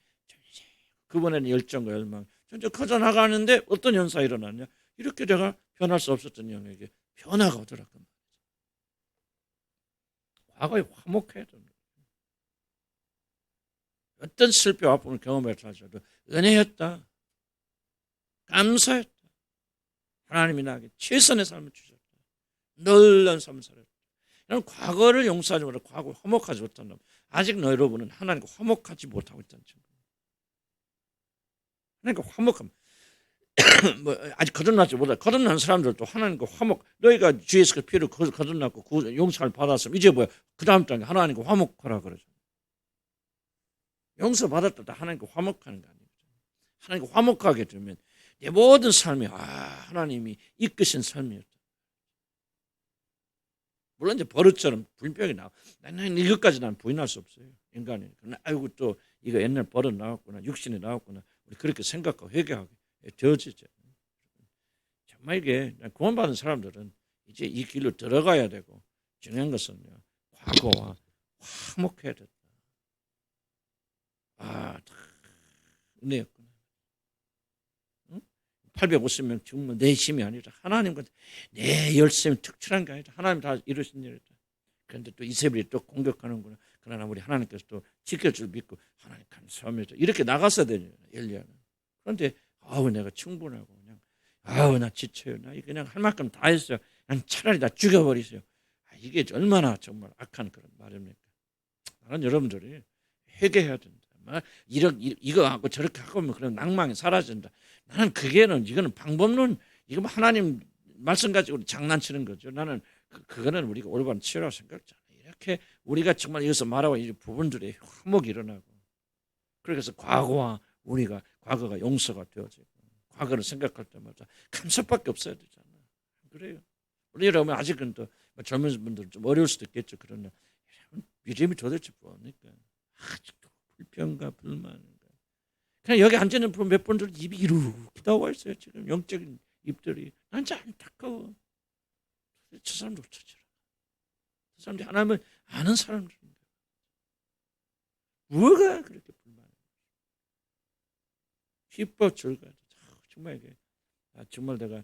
그분의 열정과 열망 점점 커져나가는데 어떤 현상이 일어났냐? 이렇게 내가 변할 수 없었던 영에게 변화가 오더라고요. 과거에 화목해야 됩니다. 어떤 슬픔 아픔을 경험했다 하셔도 은혜였다. 감사했다. 하나님이 나에게 최선의 삶을 주셨다. 놀라운 삶을 살았다. 나는 과거를 용서하지 못하고 과거를 화목하지 못한다면 아직 여러분은 하나님과 화목하지 못하고 있다는 증거. 하나님과 화목함. 뭐 아직 거듭나지 못해. 거듭난 사람들도 하나님과 화목. 너희가 주 예수 그리스도의 피로 거듭났고 용서를 받았으면 이제 뭐야? 그 다음 장에 하나님과 화목하라 그러죠. 용서 받았다 하나님과 화목하는 거 아니에요. 하나님과 화목하게 되면 내 모든 삶이 하나님이 이끄신 삶이었다. 물론 이제 버릇처럼 불평이 나와. 나는 이것까지 난 부인할 수 없어요. 인간이. 그러나 아이고 또 이거 옛날 버릇 나왔구나. 육신이 나왔구나. 우리 그렇게 생각하고 회개하게 되어지죠. 정말 이게 구원받은 사람들은 이제 이 길로 들어가야 되고 중요한 것은요. 과거와 화목해야 된다. 은혜였구나. 850명 정말 내 힘이 아니라 하나님과 내 열심이 특출한 게 아니라 하나님 다 이루신 일이다. 그런데 또 이세벨이 또 공격하는구나. 그러나 우리 하나님께서 또 지켜줄 믿고 하나님 감사합니다. 이렇게 나갔어야 되냐 엘리야는. 그런데 내가 충분하고 그냥 나 지쳐요. 나 그냥 할 만큼 다 했어요. 난 차라리 다 죽여버리세요. 이게 얼마나 정말 악한 그런 말입니까? 나는 여러분들이 회개해야 된다. 이거 하고 저렇게 하고 하면 그런 낭망이 사라진다. 나는 이거는 방법론 이거 하나님 말씀 가지고 장난치는 거죠. 나는 그거는 우리가 올바른 치유라고 생각하잖아요. 이렇게 우리가 정말 여기서 말하고 이 부분들이 화목이 일어나고 그래서 과거가 용서가 되어지고 과거를 생각할 때마다 감사밖에 없어야 되잖아요. 그래요. 우리 여러분 아직은 또 젊은 분들은 좀 어려울 수도 있겠죠. 그러나 믿음이 도대체 뭡니까? 아직도 불평과 불만인가. 그냥 여기 앉아있는 몇 분들 입이 이렇게 나와 있어요. 지금 영적인 입들이. 난 진짜 안타까워. 저 사람들 어쩌지라. 저 사람들이 하나님을 아는 사람들인가. 뭐가 그렇게 불만해. 기뻐 즐거워. 정말 이게 정말 내가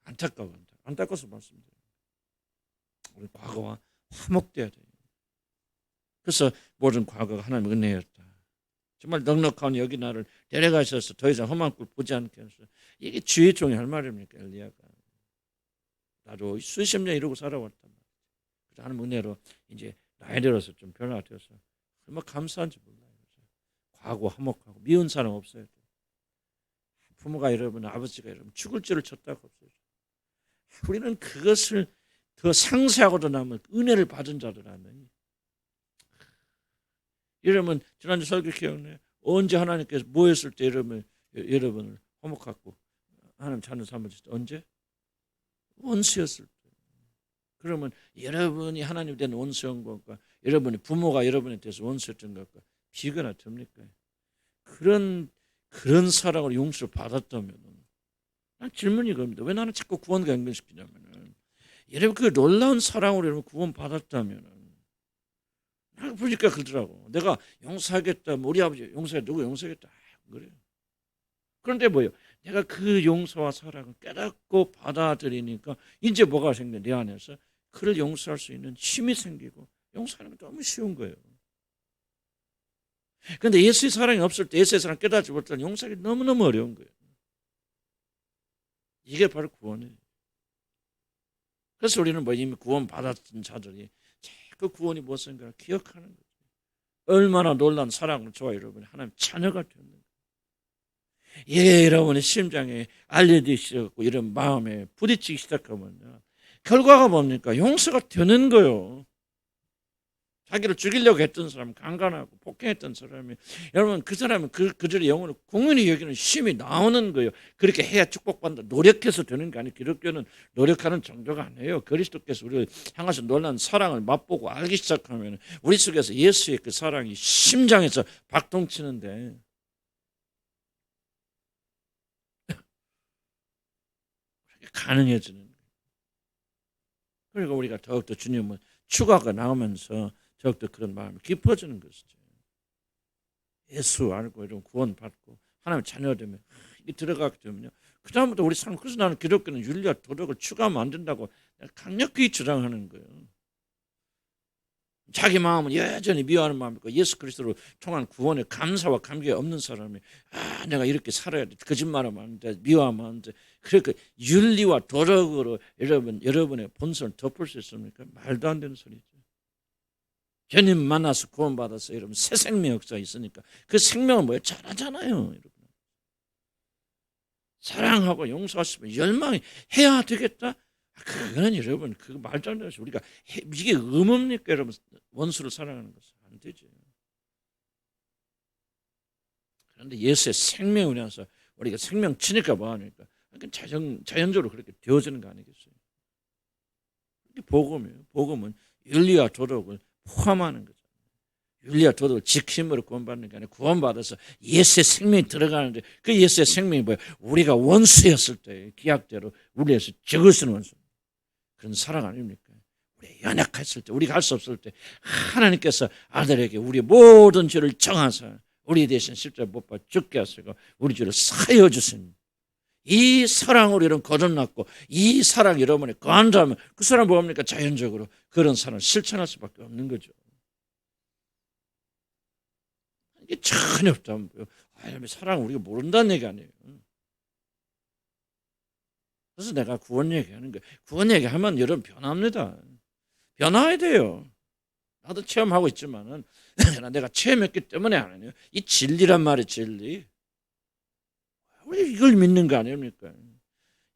안타까워서 말씀드려요. 우리 과거와 화목돼야 돼요. 그래서 모든 과거가 하나님의 은혜였다. 정말 넉넉한 여기 나를 데려가셔서 더 이상 험한 꼴 보지 않게 해서 이게 주의 종이 할 말입니까 엘리야가. 나도 수십 년 이러고 살아왔단 말이에요. 그래서 하나님 은혜로 이제 나이 들어서 좀 변화가 되어서 얼마나 감사한지 몰라요. 과거 화목하고 미운 사람 없어야 돼. 부모가 여러분 아버지가 여러분 죽을 죄를 졌다고 없어요. 우리는 그것을 더 상세하고도 남은 은혜를 받은 자들라면 여러분 지난주 설교 기억나요? 언제 하나님께서 뭐 했을 때 여러분을 화목하고 하나님 찾는 삶을 주실 때 언제? 원수였을 때. 그러면 여러분이 하나님 된 원수인 것과 여러분의 부모가 여러분에 대해서 원수였던 것과 비교나 됩니까? 그런 사랑을 용서를 받았다면 난 질문이 그겁니다. 왜 나는 자꾸 구원과 연결시키냐면 여러분 그 놀라운 사랑으로 여러분 구원 받았다면 보니까 그러더라고. 내가 용서하겠다. 우리 아버지 누구 용서하겠다. 그래요. 그런데 뭐요? 내가 그 용서와 사랑을 깨닫고 받아들이니까 이제 뭐가 생겨 내 안에서 그를 용서할 수 있는 힘이 생기고 용서하는 건 너무 쉬운 거예요. 그런데 예수의 사랑이 없을 때, 예수의 사랑 깨닫지 못하면 용서하기 너무너무 어려운 거예요. 이게 바로 구원이에요. 그래서 우리는 이미 구원 받았던 자들이 그 구원이 무엇인가 기억하는 거죠. 얼마나 놀라운 사랑을 좋아요, 여러분. 하나님 자녀가 되는 이게 여러분의 심장에 알려지기 시작하고 이런 마음에 부딪히기 시작하면요, 결과가 뭡니까? 용서가 되는 거예요. 자기를 죽이려고 했던 사람, 강간하고 폭행했던 사람이, 여러분 그 사람은 그들의 영혼을 공연히 여기는 힘이 나오는 거예요. 그렇게 해야 축복받는다. 노력해서 되는 게 아니에요. 기독교는 노력하는 정도가 아니에요. 그리스도께서 우리를 향하신 놀라운 사랑을 맛보고 알기 시작하면 우리 속에서 예수의 그 사랑이 심장에서 박동치는데, 가능해지는 거예요. 그리고 우리가 더욱더 주님은 추가가 나오면서 더욱더 그런 마음이 깊어지는 것이죠. 예수 알고 이런 구원받고 하나님 자녀 되면 이게 들어가게 되면요, 그 다음부터 우리 삶, 그래서 나는 기독교는 윤리와 도덕을 추가하면 안 된다고 강력히 주장하는 거예요. 자기 마음은 여전히 미워하는 마음이고 예수 그리스도로 통한 구원에 감사와 감기가 없는 사람이 내가 이렇게 살아야 돼, 거짓말하면 안 돼, 미워하면 안 돼, 그러니까 윤리와 도덕으로 여러분의 본성을 덮을 수 있습니까? 말도 안 되는 소리죠. 주님 만나서 구원받아서 여러분 새 생명 역사가 있으니까 그 생명은 뭐예요? 잘하잖아요, 여러분. 사랑하고 용서하시면 열망이 해야 되겠다. 그거는 여러분 그거 말도 안 되는 소리. 우리가 이게 의무입니까, 여러분? 원수를 사랑하는 것은 안 되죠. 그런데 예수의 생명을 위해서 우리가 생명 치니까 뭐하니까 자연적으로 그렇게 되어지는 거 아니겠어요? 이게 복음이에요. 복음은 윤리와 도덕을 포함하는 거죠. 윤리와 도덕을 지킴으로 구원받는 게 아니라 구원받아서 예수의 생명이 들어가는데, 그 예수의 생명이 뭐예요? 우리가 원수였을 때 기약대로 우리에서 적으시는 원수, 그런 사랑 아닙니까? 우리 연약했을 때, 우리가 할 수 없을 때 하나님께서 아들에게 우리의 모든 죄를 정하사 우리 대신 십자가에 못 박아 죽게 하시고 우리 죄를 사하여 주신 이 사랑으로 이런 거듭났고, 이 사랑 여러분이 거한다면 그 사람 뭡니까? 자연적으로 그런 사랑을 실천할 수밖에 없는 거죠. 이게 전혀 없다면 사랑을 우리가 모른다는 얘기 아니에요. 그래서 내가 구원 얘기하는 거예요. 구원 얘기하면 여러분 변합니다. 변화해야 돼요. 나도 체험하고 있지만은 내가 체험했기 때문에 안 해요. 이 진리란 말이 진리. 우리 이걸 믿는 거 아닙니까?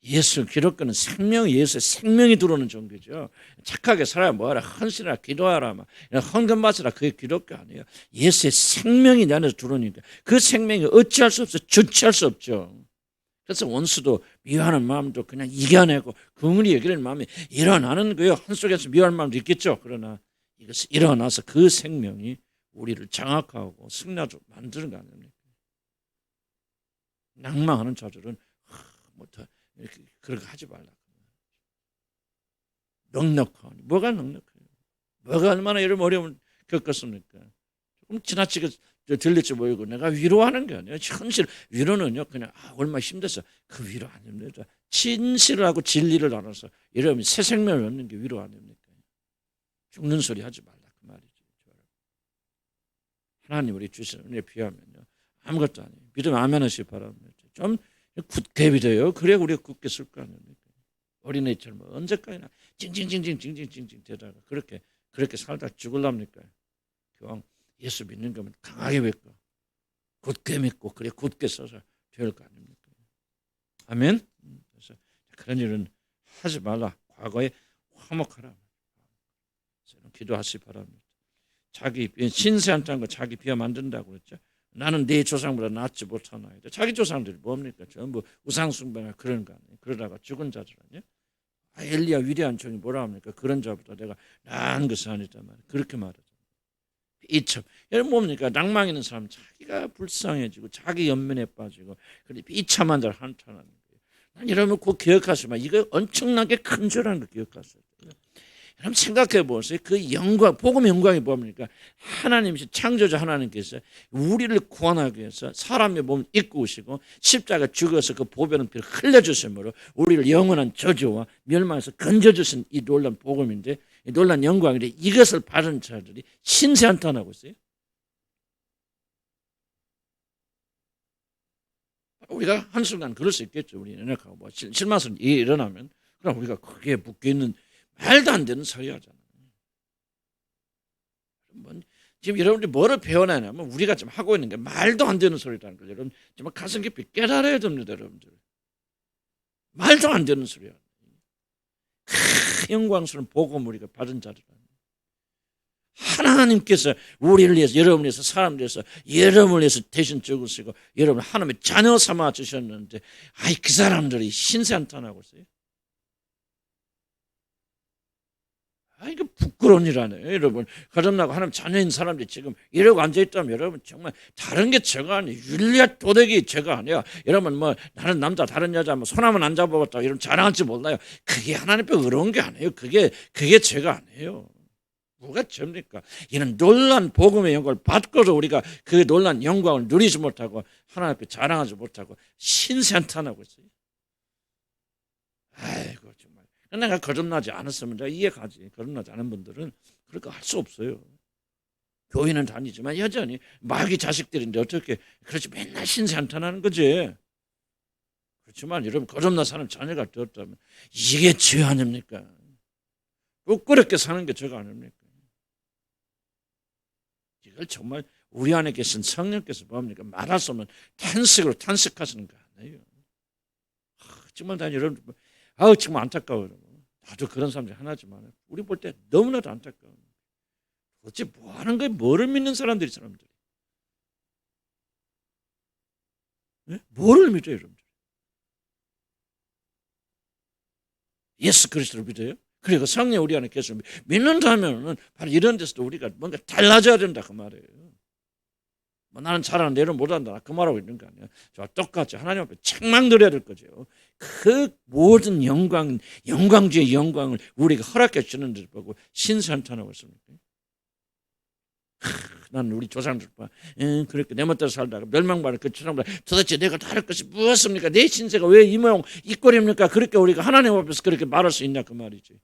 예수, 기독교는 예수의 생명이 들어오는 종교죠. 착하게 살아야 뭐하라, 헌신하라, 기도하라, 헌금 바치라, 그게 기독교 아니에요. 예수의 생명이 내 안에서 들어오니까 그 생명이 어찌할 수 없어, 주체할 수 없죠. 그래서 원수도 미워하는 마음도 그냥 이겨내고 긍휼히 여기는 마음이 일어나는 거예요. 한속에서 미워하는 마음도 있겠죠. 그러나 이것이 일어나서 그 생명이 우리를 장악하고 승리하게 만드는 거 아닙니까? 낭망하는 자들은 그렇게 하지 말라. 넉넉하니. 뭐가 넉넉해요? 뭐가 얼마나 이런 어려움을 겪었습니까? 조금 지나치게 들릴지 모르고 내가 위로하는 게 아니에요. 현실 위로는요, 그냥 얼마 힘들어서 그 위로 아닙니다. 진실을 하고 진리를 알아서 여러분이 새 생명을 얻는 게 위로 아닙니까? 죽는 소리 하지 말라, 그 말이죠. 하나님 우리 주시는 은혜 비하면요 아무것도 아니에요. 믿으면 아멘 하시기 바랍니다. 좀 굳게 믿어요. 그래야 우리가 굳게 쓸 거 아닙니까? 어린애처럼 언제까지나 징징징징 되다가 그렇게 살다 죽을랍니까? 교황 예수 믿는 거면 강하게 믿고 굳게 믿고 그래 굳게 써서 될 거 아닙니까? 아멘. 그래서 그런 일은 하지 말라. 과거에 화목하라. 기도하시기 바랍니다. 자기 신세한 땅과 자기 비하 만든다고 그랬죠. 나는 네 조상보다 낫지 못하나이다. 자기 조상들이 뭡니까? 전부 우상숭배나 그런 거 아니에요. 그러다가 죽은 자들 아니에요. 엘리야 위대한 종이 뭐라 합니까? 그런 자보다 내가 나은 것은 아니다 말이에요. 그렇게 말하죠. 비참. 여러분 뭡니까? 낭망 있는 사람 자기가 불쌍해지고 자기 연민에 빠지고 그래 비참한 자를 한탄하는 거예요. 난 여러분 꼭 기억하시면 이거 엄청나게 큰 죄라는 거 기억하세요. 여러분 생각해 보세요. 그 영광, 복음 영광이 뭡니까? 하나님이신 창조자 하나님께서 우리를 구원하기 위해서 사람의 몸을 입고 오시고 십자가 죽어서 그 보배는 피를 흘려주심으로 우리를 영원한 저주와 멸망에서 건져주신 이 놀라운 복음인데, 놀란 영광인데 이것을 받은 자들이 신세 한탄하고 있어요. 우리가 한순간 그럴 수 있겠죠. 우리 연약하고 뭐 실망스러운 일이 일어나면 그럼 우리가 거기에 묶여있는 말도 안 되는 소리 하잖아요. 지금 여러분들이 뭐를 배워나냐면 우리가 지금 하고 있는 게 말도 안 되는 소리라는 걸 여러분 정말 가슴 깊이 깨달아야 됩니다. 여러분들 말도 안 되는 소리야. 영광스러운 복음을 우리가 받은 자들 하나님께서 우리를 위해서 여러분을 위해서 사람을 위해서 여러분을 위해서 대신 죽으시고 여러분 하나님의 자녀 삼아 주셨는데 아이 그 사람들이 신세 한탄하고 있어요. 아 이거 부끄러운 일 아니에요. 여러분 거듭나고 하나님 자녀인 사람들이 지금 이러고 앉아있다면 여러분 정말 다른 게 죄가 아니에요. 윤리와 도덕이 죄가 아니야. 여러분 뭐 나는 남자 다른 여자 뭐 손 한번 안 잡아봤다 이러면 자랑할지 몰라요. 그게 하나님 앞에 의로운 게 아니에요. 그게 죄가 아니에요. 뭐가 죄입니까? 이는 놀란 복음의 영광을 받고도 우리가 그 놀란 영광을 누리지 못하고 하나님 앞에 자랑하지 못하고 신세 한탄하고 있어요. 아이고 정말 내가 거듭나지 않았으면 내가 이해가지. 거듭나지 않은 분들은 그렇게 할 수 없어요. 교회는 다니지만 여전히 마귀 자식들인데 어떻게 그렇지 맨날 신세 한탄하는 거지. 그렇지만 여러분 거듭나 사는 자녀가 되었다면 이게 죄 아닙니까? 부끄럽게 사는 게 죄가 아닙니까? 이걸 정말 우리 안에 계신 성령께서 뭡니까? 말할 수 없는 탄식으로 탄식하시는 거 아니에요. 정말 다 여러분, 정말 안타까워요. 나도 그런 사람 중에 하나지만 우리 볼 때 너무나도 안타까워요. 도대체 뭐 하는 거예요? 뭐를 믿는 사람들이 네? 뭐를 믿어요, 여러분들? 예수 그리스도를 믿어요? 그리고 성령 우리 안에 계속 믿는다면 바로 이런 데서도 우리가 뭔가 달라져야 된다 그 말이에요. 뭐 나는 잘하는데 얘는 못한다 그 말하고 있는 거 아니에요. 저 똑같이 하나님 앞에 책망 드려야 될 거죠. 그 모든 영광주의 영광을 우리가 허락해 주는 데를 보고 신선탄하고 있습니다. 나는 우리 조상들 봐. 그렇게 내 멋대로 살다가 멸망받은 그 사람들 도대체 내가 다를 것이 무엇입니까? 내 신세가 왜 이 모양 이 꼴입니까? 그렇게 우리가 하나님 앞에서 그렇게 말할 수 있냐 그 말이지.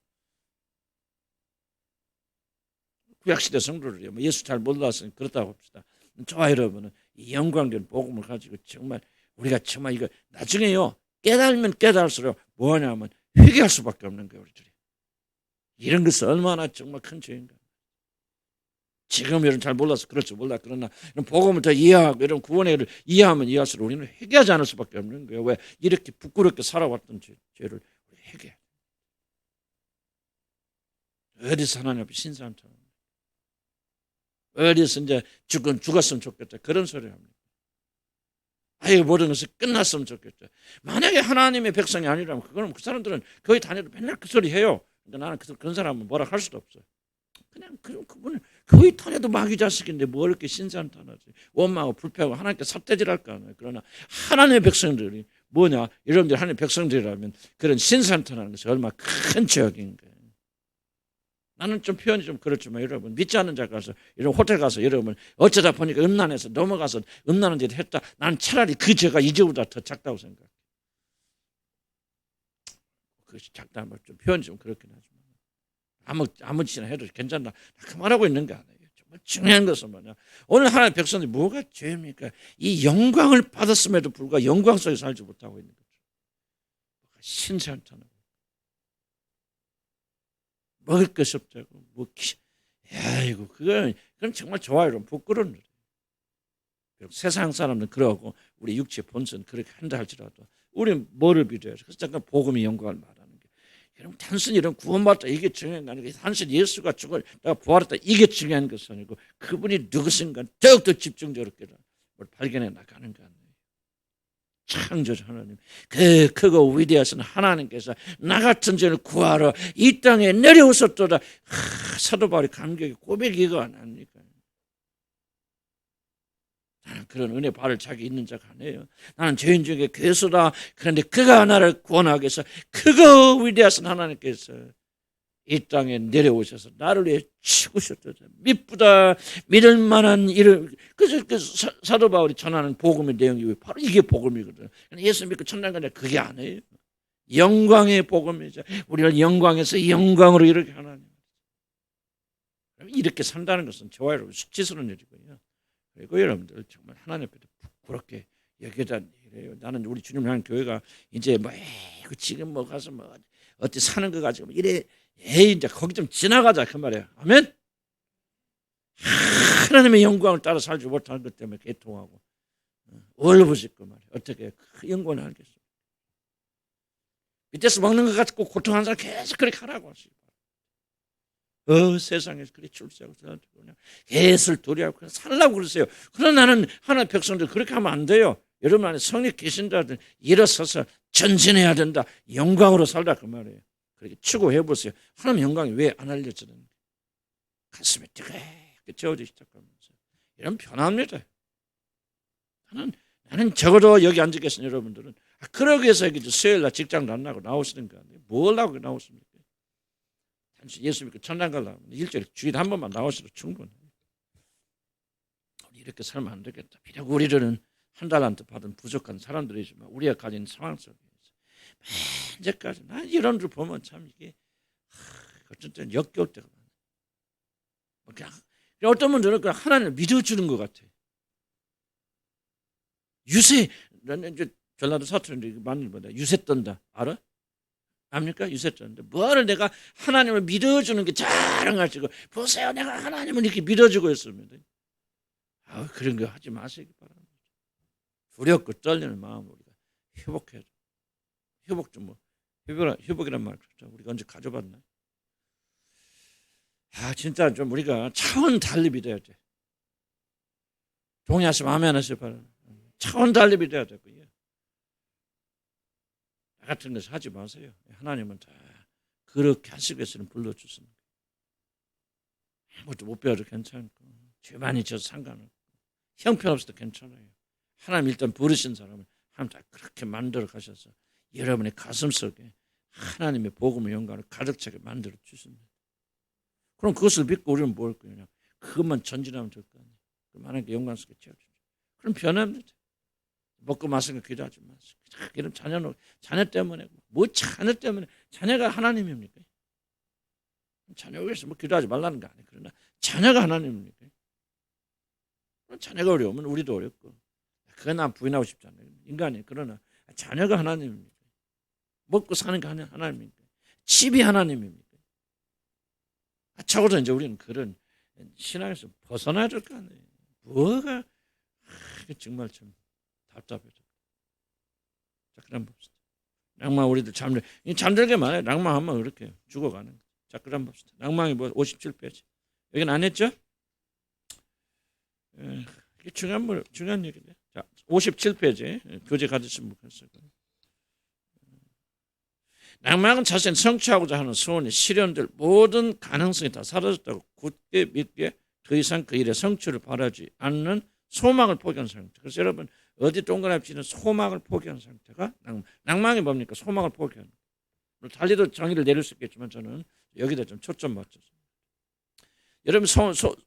구약시대 성도들이요. 예수 잘 몰라서 그렇다고 합시다. 저와 여러분은 이 영광된 복음을 가지고 정말 우리가 정말 이거 나중에요. 깨달으면 깨달을수록 뭐냐면 회개할 수밖에 없는 거예요. 우리들이. 이런 것은 얼마나 정말 큰 죄인가. 지금 여러분 잘 몰라서 그럴지 몰라. 그러나 이런 복음을 더 이해하고 이런 구원의 일을 이해하면 이해할수록 우리는 회개하지 않을 수밖에 없는 거예요. 왜? 이렇게 부끄럽게 살아왔던 죄를 회개. 어디서 하나님 앞에 신사한테 어디서 이제 죽었으면 좋겠다. 그런 소리를 합니다. 아예 모든 것이 끝났으면 좋겠다. 만약에 하나님의 백성이 아니라면 그거는 그 사람들은 거기 다녀도 맨날 그 소리 해요. 그러니까 나는 그런 사람은 뭐라 할 수도 없어요. 그냥 그분은 거의 탄해도 마귀 자식인데 뭐 이렇게 신세한탄하지. 원망하고 불평하고 하나님께 삿대질할 거 아니에요. 그러나 하나님의 백성들이 뭐냐? 여러분들 하나님의 백성들이라면 그런 신세한탄하는 것이 얼마나 큰 죄악인 거예요. 나는 좀 표현이 좀 그렇지만 여러분 믿지 않는 자 가서 이런 호텔 가서 여러분 어쩌다 보니까 음란해서 넘어가서 음란한 짓을 했다. 나는 차라리 그 죄가 이 죄보다 더 작다고 생각해요. 그것이 작다면 좀 표현이 좀 그렇긴 하지만 아무 짓이나 해도 괜찮다. 그 말하고 있는 게 아니에요. 정말 중요한 것은 뭐냐. 오늘 하나님의 백성들이 뭐가 죄입니까? 이 영광을 받았음에도 불구하고 영광 속에 살지 못하고 있는 거죠. 신세한탄하고 먹을 것이 없다고 이거 그건 정말 좋아요. 부끄러운 일이에요. 세상 사람은 그러고 우리 육체의 본성 그렇게 한다 할지라도 우리는 뭐를 믿어야 돼? 그래서 잠깐 복음의 영광을 말하는 게 그럼 단순히 이런 구원받다 이게 중요한 게 아니고 단순히 예수가 죽을 내가 부활했다 이게 중요한 것이 아니고 그분이 누구신가 더욱더 집중적으로 발견해 나가는 거 아니에요. 창조주 하나님 그 크고 위대하신 하나님께서 나 같은 죄를 구하러 이 땅에 내려오셨도다. 사도 바울이 감격의 고백이 이거 아닙니까? 나는 그런 은혜 받을 자격이 있는 자가 아니에요. 나는 죄인 중에 괴수다. 그런데 그가 나를 구원하기 위해서 크고 위대하신 하나님께서 이 땅에 내려오셔서 나를 위해 죽으셨다. 미쁘다. 믿을 만한 일을 그래서 사도 바울이 전하는 복음의 내용이 바로 이게 복음이거든. 예수 믿고 천당 가냐 그게 아니에요. 영광의 복음이죠. 우리를 영광에서 영광으로 이렇게 하나님. 이렇게 산다는 것은 저와 여러분 수치스러운 일이고요. 그리고 여러분들 정말 하나님 앞에 부끄럽게 여기다 이래요. 나는 우리 주님 하는 교회가 이제 뭐 지금 뭐 가서 뭐 어디 사는 거 가지고 이래 이제 거기 좀 지나가자 그 말이에요. 아멘. 하나님의 영광을 따라 살지 못하는 것 때문에 개통하고 얼부짖고 말이에요. 어떻게 그 영광을 알겠어요? 밑에서 먹는 것 같고 고통하는 사람 계속 그렇게 하라고 하시고 세상에서 그렇게 출세하고 그냥 개술 도리하고 살라고 그러세요. 그러나 나는 하나님의 백성들 그렇게 하면 안 돼요. 여러분 안에 성령 계신 자들 일어서서 전진해야 된다. 영광으로 살라 그 말이에요. 그렇게 추구해 보세요. 하나님 영광이 왜 안 알려지는지. 가슴이 뜨겁게 채워지기 시작하면서 이런 변합니다. 나는 적어도 여기 앉아 계신 여러분들은 그러기 위해서 여기 수요일날 직장도 안 나고 나오시는 거 아니에요? 뭘 하고 나오십니까? 단지 예수 믿고 천당 가려면 일주일에 주일에 한 번만 나오셔도 충분해요. 이렇게 살면 안 되겠다. 비록 우리들은 한 달한테 받은 부족한 사람들이지만 우리가 가진 상황 속에서 현재까지 난 이런 줄 보면 참 이게 어떤 때는 역겨울 때가 많아요. 그냥 어떤 분들은 그냥 하나님을 믿어주는 것 같아. 유세, 나는 이제 전라도 사투리인데 많이 보다 유세 떤다 알아? 압니까? 유세 떴는데 뭐를 내가 하나님을 믿어주는 게 자랑하시고 보세요 내가 하나님을 이렇게 믿어주고 있습니다. 그런 거 하지 마시기 바랍니다. 두렵고 떨리는 마음을 우리가 회복해야 돼. 회복 좀 뭐 회복이란 말 우리가 언제 가져봤나? 진짜 좀 우리가 차원 달리 믿어야 돼. 동의하시면 아멘 하시기 바랍니다. 차원 달리 믿어야 되고요. 나 같은 것을 하지 마세요. 하나님은 다 그렇게 하시기 위해서는 불러주십니다. 아무것도 못 배워도 괜찮고 죄 많이 져서 상관없고 형편없어도 괜찮아요. 하나님 일단 부르신 사람을 하나님 다 그렇게 만들어 가셔서 여러분의 가슴 속에 하나님의 복음의 영광을 가득 차게 만들어 주십니다. 그럼 그것을 믿고 우리는 뭘 거냐? 그것만 전진하면 될 거 아니에요. 하나님께 영광 속에 채워주죠. 그럼 변합니다. 먹고 마시는 거 기도하지 마세요. 이런 자녀 때문에 뭐 자녀 때문에 자녀가 하나님입니까? 자녀가 위해서 뭐 기도하지 말라는 거 아니에요. 그러나 자녀가 하나님입니까? 자녀가 어려우면 우리도 어렵고 그건 난 부인하고 싶지 않아요. 인간이 그러나 자녀가 하나님입니까? 먹고 사는 게 하나님입니까? 집이 하나님입니까? 적어도 이제 우리는 그런 신앙에서 벗어나야 될 거 아니에요. 뭐가 정말 참 답답해져. 자, 그럼 봅시다. 낭만 우리들 잠들게만 해. 낭만하면 그렇게 죽어가는 거예요. 자, 그럼 봅시다. 낭만이 뭐 57페이지. 여기는 안 했죠? 이게 중요한 얘기인데. 자, 57페이지. 교재 가지신 분 했어요. 낭만은 자신이 성취하고자 하는 소원이 실현될 모든 가능성이 다 사라졌다고 굳게 믿게 더 이상 그 일의 성취를 바라지 않는 소망을 포기한 상태. 그래서 여러분 어디 동그라미 치는 소망을 포기한 상태가 낭망이 뭡니까? 소망을 포기하는 거예요. 달리도 정의를 내릴 수 있겠지만 저는 여기다 좀 초점 맞춰서 여러분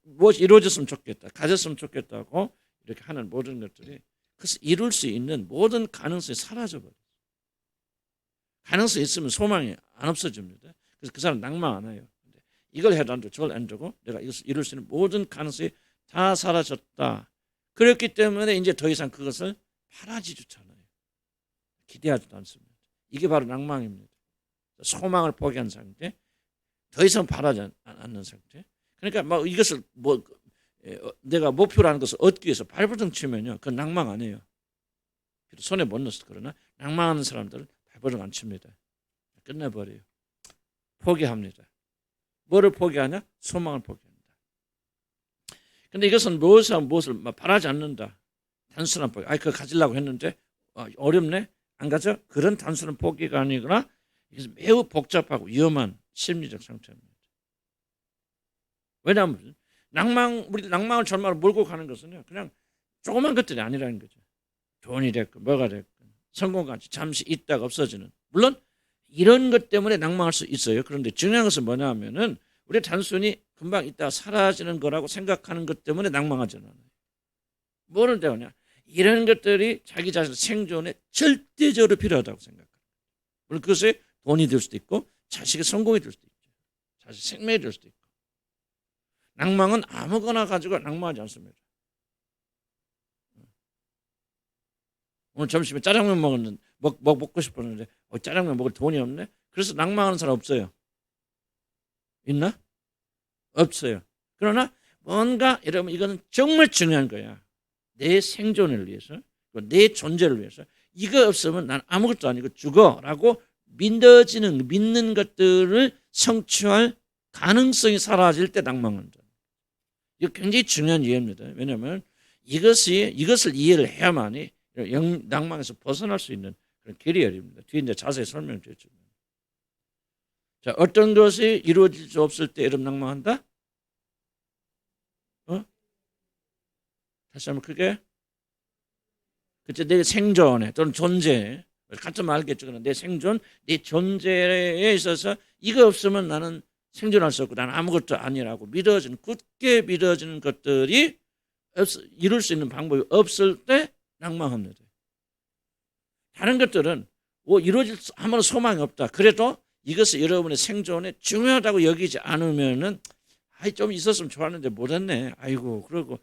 무엇이 이루어졌으면 좋겠다, 가졌으면 좋겠다고 이렇게 하는 모든 것들이 그래서 이룰 수 있는 모든 가능성이 사라져버려요. 가능성이 있으면 소망이 안 없어집니다. 그래서 그 사람 낭만 안 해요. 이걸 해도 안 되고 저걸 안 되고 내가 이것을 이룰 수 있는 모든 가능성이 다 사라졌다. 그렇기 때문에 이제 더 이상 그것을 바라지조차 않아요. 기대하지도 않습니다. 이게 바로 낭망입니다. 소망을 포기한 상태, 더 이상 바라지 않는 상태. 그러니까 막 이것을 내가 목표라는 것을 얻기 위해서 발버둥 치면요, 그건 낭망 아니에요. 손에 못 넣어서 그러나 낭망하는 사람들은 발버둥 안 칩니다. 끝내버려요. 포기합니다. 뭐를 포기하냐? 소망을 포기합니다. 근데 이것은 무엇을 바라지 않는다. 단순한 포기. 그거 가지려고 했는데 어렵네? 안 가져? 그런 단순한 포기가 아니거나 이것은 매우 복잡하고 위험한 심리적 상태입니다. 왜냐하면 우리 낭망을 절망을 몰고 가는 것은요, 그냥 조그만 것들이 아니라는 거죠. 돈이 됐건 뭐가 됐건 성공같이 잠시 있다가 없어지는. 물론 이런 것 때문에 낭망할 수 있어요. 그런데 중요한 것은 뭐냐 하면은 우리 단순히 금방 있다가 사라지는 거라고 생각하는 것 때문에 낭망하지 않아요. 뭐를 때문에 이런 것들이 자기 자신 생존에 절대적으로 필요하다고 생각합니다. 물론 그것이 돈이 될 수도 있고 자식의 성공이 될 수도 있죠. 자식 생명이 될 수도 있고. 낭망은 아무거나 가지고 낭망하지 않습니다. 오늘 점심에 짜장면 먹고 싶었는데 짜장면 먹을 돈이 없네. 그래서 낭망하는 사람 없어요. 있나? 없어요. 그러나 뭔가 여러분 이거는 정말 중요한 거야. 내 생존을 위해서, 내 존재를 위해서. 이거 없으면 난 아무것도 아니고 죽어라고 믿는 것들을 성취할 가능성이 사라질 때 낭망한다. 이거 굉장히 중요한 이해입니다. 왜냐하면 이것을 이해를 해야만이 낭망에서 벗어날 수 있는 그런 길이 열립니다. 뒤에 이제 자세히 설명드렸지만. 자, 어떤 것이 이루어질 수 없을 때 여러분 낭망한다? 다시 한번 크게. 그치, 내 생존에 또는 존재에 같은 말 알겠죠. 내 생존, 내 존재에 있어서 이거 없으면 나는 생존할 수 없고 나는 아무것도 아니라고 굳게 믿어지는 것들이 이룰 수 있는 방법이 없을 때 낭망합니다. 다른 것들은 이루어질 아무런 소망이 없다. 그래도 이것을 여러분의 생존에 중요하다고 여기지 않으면은 좀 있었으면 좋았는데 못했네. 아이고, 그러고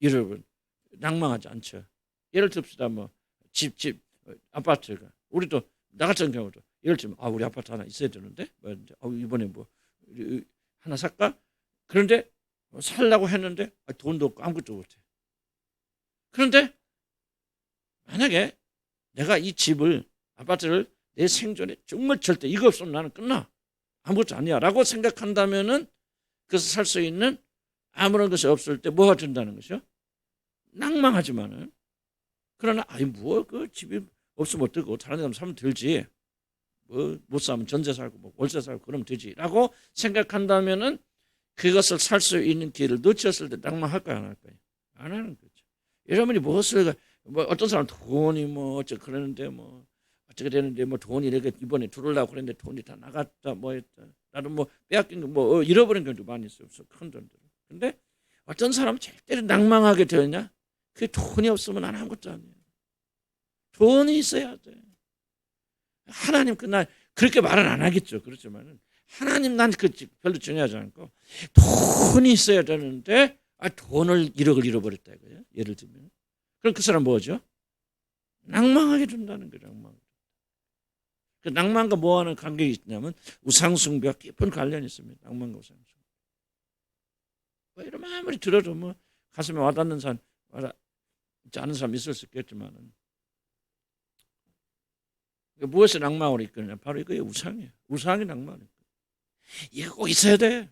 여러분 낭망하지 않죠. 예를 듭시다. 집 아파트가 우리도 나 같은 경우도 예를 들면 우리 아파트 하나 있어야 되는데 이번에 하나 살까? 그런데 살려고 했는데 돈도 없고 아무것도 못해. 그런데 만약에 내가 이 집을 아파트를 내 생존에 정말 절대 이거 없으면 나는 끝나 아무것도 아니야 라고 생각한다면은 그래서 살 수 있는 아무런 것이 없을 때 뭐가 된다는 것이요? 낭망하지만은 그러나 그 집이 없으면 어떡하고 다른 데 가면 살면 되지. 못 사면 전세 살고 월세 살고 그러면 되지 라고 생각한다면은 그것을 살 수 있는 길을 놓쳤을 때 낭망할까요? 안 할까요? 안 하는 거죠. 여러분이 무엇을 어떤 사람은 돈이 어쩌고 그러는데 어떻게 되는데 돈이 이렇게 이번에 들어오려고 그랬는데 돈이 다 나갔다 했다. 나도 빼앗긴 거 잃어버린 경우도 많이 있어요. 큰 돈들. 근데 어떤 사람은 절대로 낭망하게 되었냐? 그 돈이 없으면 난 아무것도 아니에요. 돈이 있어야 돼. 하나님 난 그렇게 말은 안 하겠죠. 그렇지만 하나님 난 별로 중요하지 않고 돈이 있어야 되는데 돈을 1억을 잃어버렸다 이거예요. 예를 들면 그럼 그 사람 뭐죠? 낭망하게 된다는 거예요. 낭망. 그 낭만과 뭐하는 관계가 있냐면 우상숭배와 깊은 관련이 있습니다. 낭만과 우상숭배. 이러면 아무리 들어도 가슴에 와닿는 사람 와닿지 않은 사람 있을 수 있겠지만은 무엇이 낭망으로 이끄느냐? 바로 이거예요. 우상이에요. 우상이 낭만이에요. 이거 꼭 있어야 돼.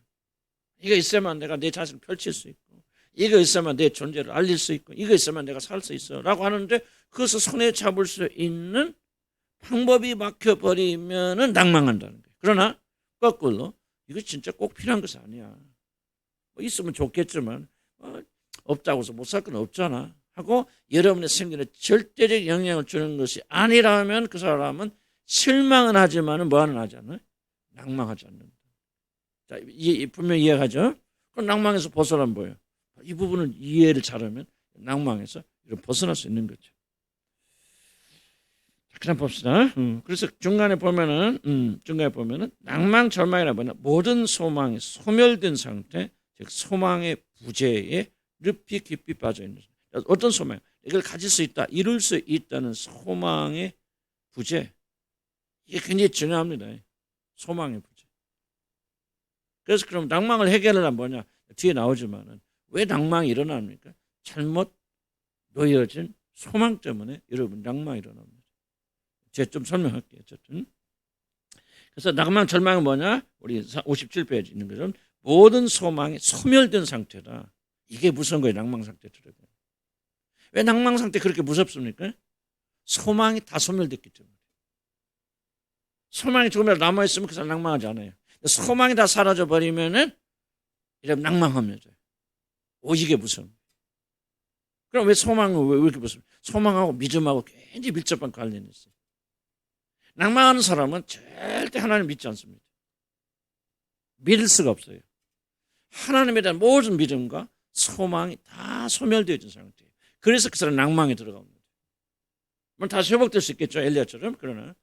이거 있어야만 내가 내 자신을 펼칠 수 있고 이거 있어야만 내 존재를 알릴 수 있고 이거 있어야만 내가 살 수 있어 라고 하는데 그것을 손에 잡을 수 있는 방법이 막혀버리면 낭망한다는 거예요. 그러나 거꾸로 이거 진짜 꼭 필요한 것이 아니야. 있으면 좋겠지만 없다고 해서 못 살 건 없잖아 하고 여러분의 생존에 절대적 영향을 주는 것이 아니라면 그 사람은 실망은 하지만 뭐하는 하지 않아요? 낭망하지 않는다. 자, 분명히 이해하죠? 그럼 낭망에서 벗어나면 뭐예요? 이 부분을 이해를 잘하면 낭망에서 벗어날 수 있는 거죠. 그냥 봅시다. 그래서 중간에 보면은 낭망, 절망이라 뭐냐? 모든 소망이 소멸된 상태, 즉 소망의 부재에 늪이 깊이 빠져 있는. 어떤 소망? 이걸 가질 수 있다, 이룰 수 있다는 소망의 부재. 이게 굉장히 중요합니다. 소망의 부재. 그래서 그럼 낭망을 해결하려면 뭐냐? 뒤에 나오지만은 왜 낭망이 일어납니까? 잘못 놓여진 소망 때문에 여러분 낭망이 일어납니다. 제가 좀 설명할게요. 어쨌든. 그래서 낭망, 절망은 뭐냐? 우리 57페이지 있는 것은 모든 소망이 소멸된 상태다. 이게 무서운 거예요. 낭망 상태 들어가요. 왜 낭망 상태 그렇게 무섭습니까? 소망이 다 소멸됐기 때문에. 소망이 조금이라도 남아있으면 그 사람 낭망하지 않아요. 소망이 다 사라져버리면은 이러면 낭망합니다. 이게 무서운 거예요. 그럼 왜 소망은 왜 이렇게 무서워요? 소망하고 믿음하고 굉장히 밀접한 관련이 있어요. 낭망하는 사람은 절대 하나님 믿지 않습니다. 믿을 수가 없어요. 하나님에 대한 모든 믿음과 소망이 다 소멸되어진 상태예요. 그래서 그 사람은 낭망에 들어갑니다. 물론 다시 회복될 수 있겠죠. 엘리야처럼. 그러나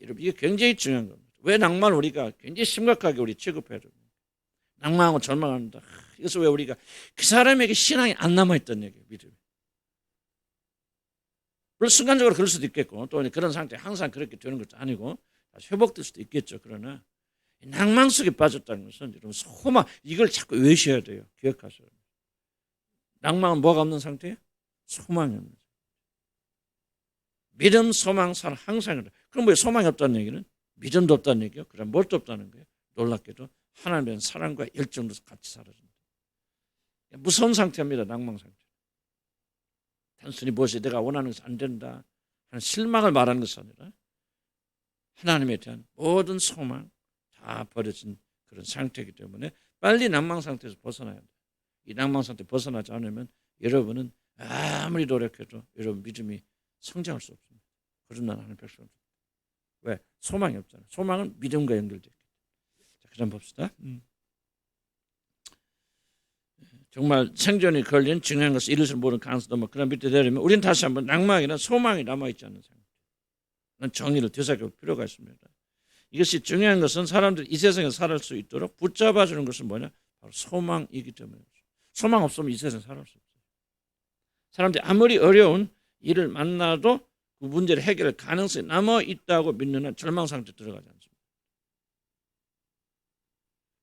여러분 이게 굉장히 중요한 겁니다. 왜 낭만을 우리가 굉장히 심각하게 우리 취급해야 됩니까? 낭망하고 절망합니다. 이것은 왜 우리가 그 사람에게 신앙이 안 남아있던 얘기예요. 믿음이. 물론 순간적으로 그럴 수도 있겠고 또 그런 상태 항상 그렇게 되는 것도 아니고 다시 회복될 수도 있겠죠. 그러나 낭망 속에 빠졌다는 것은 여러분 소망 이걸 자꾸 외우셔야 돼요. 기억하셔야 돼요. 낭망은 뭐가 없는 상태예요? 소망이 없는 상태. 믿음, 소망, 사랑 항상 그래. 그럼 왜 소망이 없다는 얘기는? 믿음도 없다는 얘기요. 그럼 뭘도 없다는 거예요. 놀랍게도 하나님에 대한 사랑과 열정도 같이 사라집니다. 무서운 상태입니다. 낭망 상태. 단순히 무엇이 내가 원하는 것이 안 된다 하는 실망을 말하는 것이 아니라 하나님에 대한 모든 소망 다 버려진 그런 상태이기 때문에 빨리 낭망 상태에서 벗어나야 돼요. 이 낭망 상태 벗어나지 않으면 여러분은 아무리 노력해도 여러분 믿음이 성장할 수 없습니다. 거듭난 하나님의 백성. 왜? 소망이 없잖아요. 소망은 믿음과 연결되어 있기 때문에. 자, 그 다음 봅시다. 정말 생존이 걸린 중요한 것은 이룰 수 모르는 가능성도 뭐 그런 밑에 내리면 우리는 다시 한번 낭망이나 소망이 남아있지 않는 상태. 정의를 되살펴볼 필요가 있습니다. 이것이 중요한 것은 사람들이 이 세상에 살을 수 있도록 붙잡아주는 것은 뭐냐? 바로 소망이기 때문에. 소망 없으면 이 세상에 살을 수 없어요. 사람들이 아무리 어려운 일을 만나도 그 문제를 해결할 가능성이 남아있다고 믿는 한 절망 상태에 들어가지 않습니다.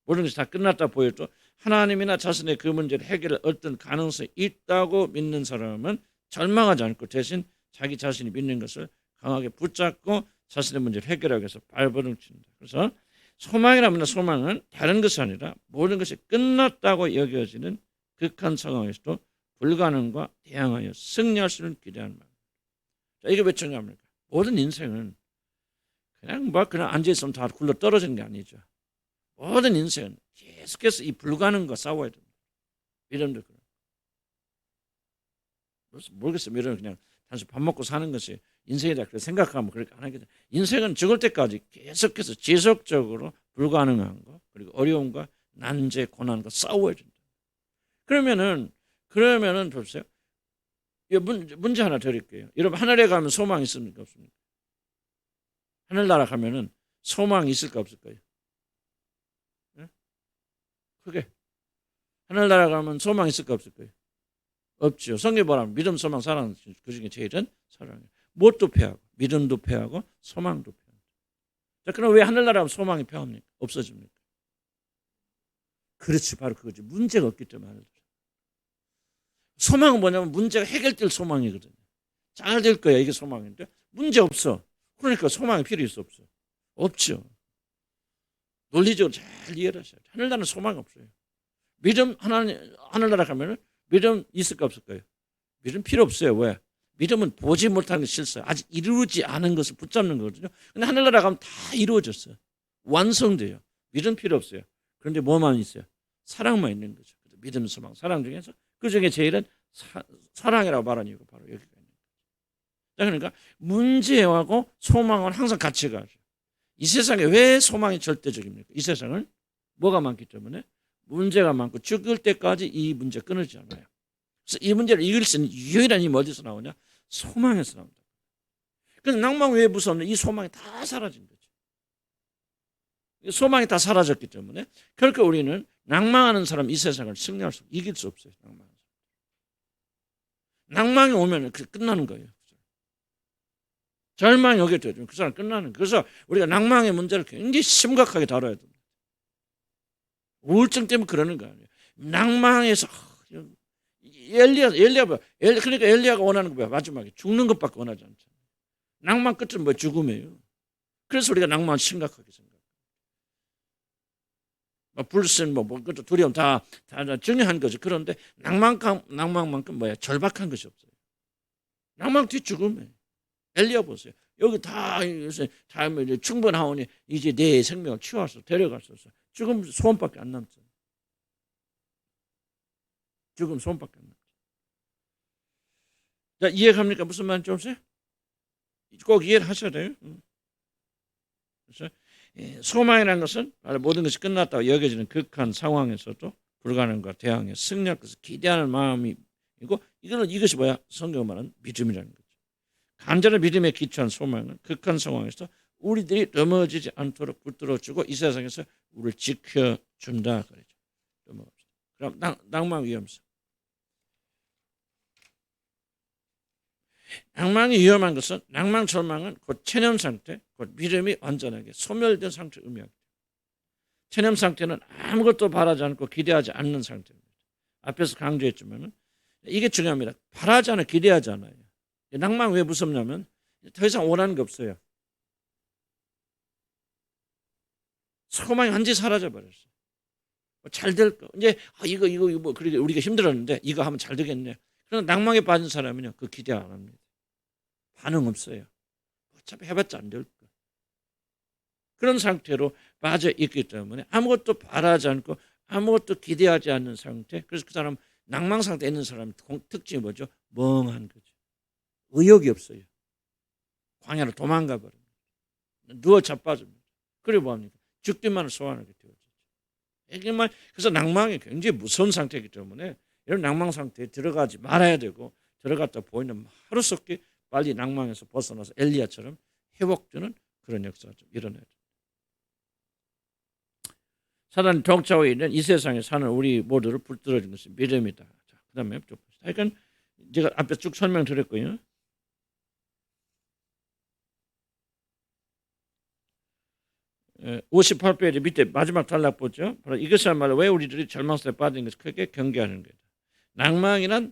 모든 것이 다 끝났다 보여도 하나님이나 자신의 그 문제를 해결할 어떤 가능성이 있다고 믿는 사람은 절망하지 않고 대신 자기 자신이 믿는 것을 강하게 붙잡고 자신의 문제를 해결하기 위해서 발버둥 칩니다. 그래서 소망이라면 소망은 다른 것이 아니라 모든 것이 끝났다고 여겨지는 극한 상황에서도 불가능과 대항하여 승리할 수는 기대하는 마음. 자, 이게 왜 중요합니까? 모든 인생은 그냥 앉아있으면 다 굴러 떨어지는 게 아니죠. 모든 인생은 계속해서 이 불가능과 싸워야 됩니다. 믿음도 그래요. 모르겠어요. 믿음은 그냥 단순히 밥 먹고 사는 것이 인생이다 그렇게 생각하면 그렇게 안 하게 돼. 인생은 죽을 때까지 계속해서 지속적으로 불가능한 거 그리고 어려움과 난제 고난과 싸워야 된다. 그러면은 보세요. 문제 하나 드릴게요. 여러분 하늘에 가면 소망이 있습니까 없습니까? 하늘나라 가면은 소망이 있을까 없을까요? 네? 크게 하늘나라 가면 소망이 있을까 없을까요? 없죠. 성경 보라면 믿음, 소망, 사랑 그 중에 제일은 사랑이에요. 무엇도 패하고 믿음도 패하고 소망도 패하고. 자, 그럼 왜 하늘나라 가면 소망이 패합니까? 없어집니까? 그렇지, 바로 그거지. 문제가 없기 때문에. 소망은 뭐냐면 문제가 해결될 소망이거든요. 잘 될 거야 이게 소망인데 문제 없어. 그러니까 소망이 필요 있어 없어? 없죠. 논리적으로 잘 이해를 하셔야 돼요. 하늘나라는 소망이 없어요. 믿음 하늘나라 가면은 믿음 있을까 없을까요? 믿음 필요 없어요. 왜? 믿음은 보지 못하는 것이 실수예요. 아직 이루어지지 않은 것을 붙잡는 거거든요. 근데 하늘나라 가면 다 이루어졌어요. 완성돼요. 믿음 필요 없어요. 그런데 뭐만 있어요? 사랑만 있는 거죠. 믿음, 소망, 사랑 중에서 그 중에 제일은 사랑이라고 말하는 이유가 바로 여기가 있는 거죠. 그러니까 문제하고 소망은 항상 같이 가죠. 이 세상에 왜 소망이 절대적입니까? 이 세상은 뭐가 많기 때문에 문제가 많고 죽을 때까지 이 문제 끊어지지 않아요. 그래서 이 문제를 이길 수 있는 유일한 힘이 어디서 나오냐? 소망에서 나옵니다. 그래서 낭망 왜 무섭냐? 이 소망이 다 사라진 거죠. 소망이 다 사라졌기 때문에 결코 우리는 낭망하는 사람 이 세상을 승리할 수 이길 수 없어요. 낭망이 오면 끝나는 거예요. 절망이 오게 되면 그 사람 끝나는 거예요. 그래서 우리가 낭망의 문제를 굉장히 심각하게 다뤄야 됩니다. 우울증 때문에 그러는 거 아니에요. 낭망에서 그러니까 엘리야가 원하는 거 뭐야? 마지막에 죽는 것밖에 원하지 않잖아요. 낭만 끝은 뭐 죽음이에요. 그래서 우리가 낭만을 심각하게 생각해요. 불신, 그것도 두려움 다 중요한 거죠. 그런데 낭만만큼 뭐야? 절박한 것이 없어요. 낭만 뒤 죽음이에요. 엘리야 보세요. 여기 다 충분하오니 이제 내 생명을 치워서 데려갔었어. 죽음 소원밖에 안 남잖아요. 죽음 소원밖에 안 남죠. 자, 이해갑니까? 무슨 말인지 아세요? 꼭 이해를 하셔야 돼요. 그래서 소망이라는 것은 모든 것이 끝났다고 여겨지는 극한 상황에서도 불가능과 대항해 승리할 것을 기대하는 마음이고 이것이 뭐야? 성경 말하는 믿음이라는 거죠. 간절한 믿음에 기초한 소망은 극한 상황에서 우리들이 넘어지지 않도록 붙들어주고 이 세상에서 우리를 지켜준다 그러죠. 넘어갑시다. 그럼 낭망 위험성. 낭망이 위험한 것은 낭망 절망은 곧 체념 상태, 곧 믿음이 완전하게 소멸된 상태를 의미합니다. 체념 상태는 아무것도 바라지 않고 기대하지 않는 상태입니다. 앞에서 강조했지만 이게 중요합니다. 바라지 않아 기대하지 않아요. 낭망 왜 무섭냐면 더 이상 원하는 게 없어요. 소망이 완전히 사라져 버렸어요. 잘 될 거. 이제 이거 뭐 그렇게 우리가 힘들었는데 이거 하면 잘 되겠네. 그런 낭망에 빠진 사람은요, 그 기대 안 합니다. 반응 없어요. 어차피 해봤자 안 될 거. 그런 상태로 빠져 있기 때문에 아무것도 바라지 않고 아무것도 기대하지 않는 상태. 그래서 그 사람 낭망 상태에 있는 사람 특징이 뭐죠? 멍한 거죠. 의욕이 없어요. 광야로 도망가 버립니다. 누워 자빠집니다. 그리고 뭐합니까? 죽기만을 소원하게 되어지죠. 그래서 낭망이 굉장히 무서운 상태이기 때문에 이런 낭망 상태에 들어가지 말아야 되고 들어갔다 보이는 하루속히 빨리 낭망에서 벗어나서 엘리야처럼 회복되는 그런 역사가 좀 일어나야 돼요. 사단이 통치하고 있는 이 세상에 사는 우리 모두를 붙들어준 것은 믿음이다. 자, 그 다음에 쭉 봅시다. 그러니까 제가 앞에 쭉 설명드렸고요. 58페이지 밑에 마지막 단락 보죠. 바로 이것이야말로 왜 우리들이 절망성에 빠진 것을 크게 경계하는 거다. 낭망이나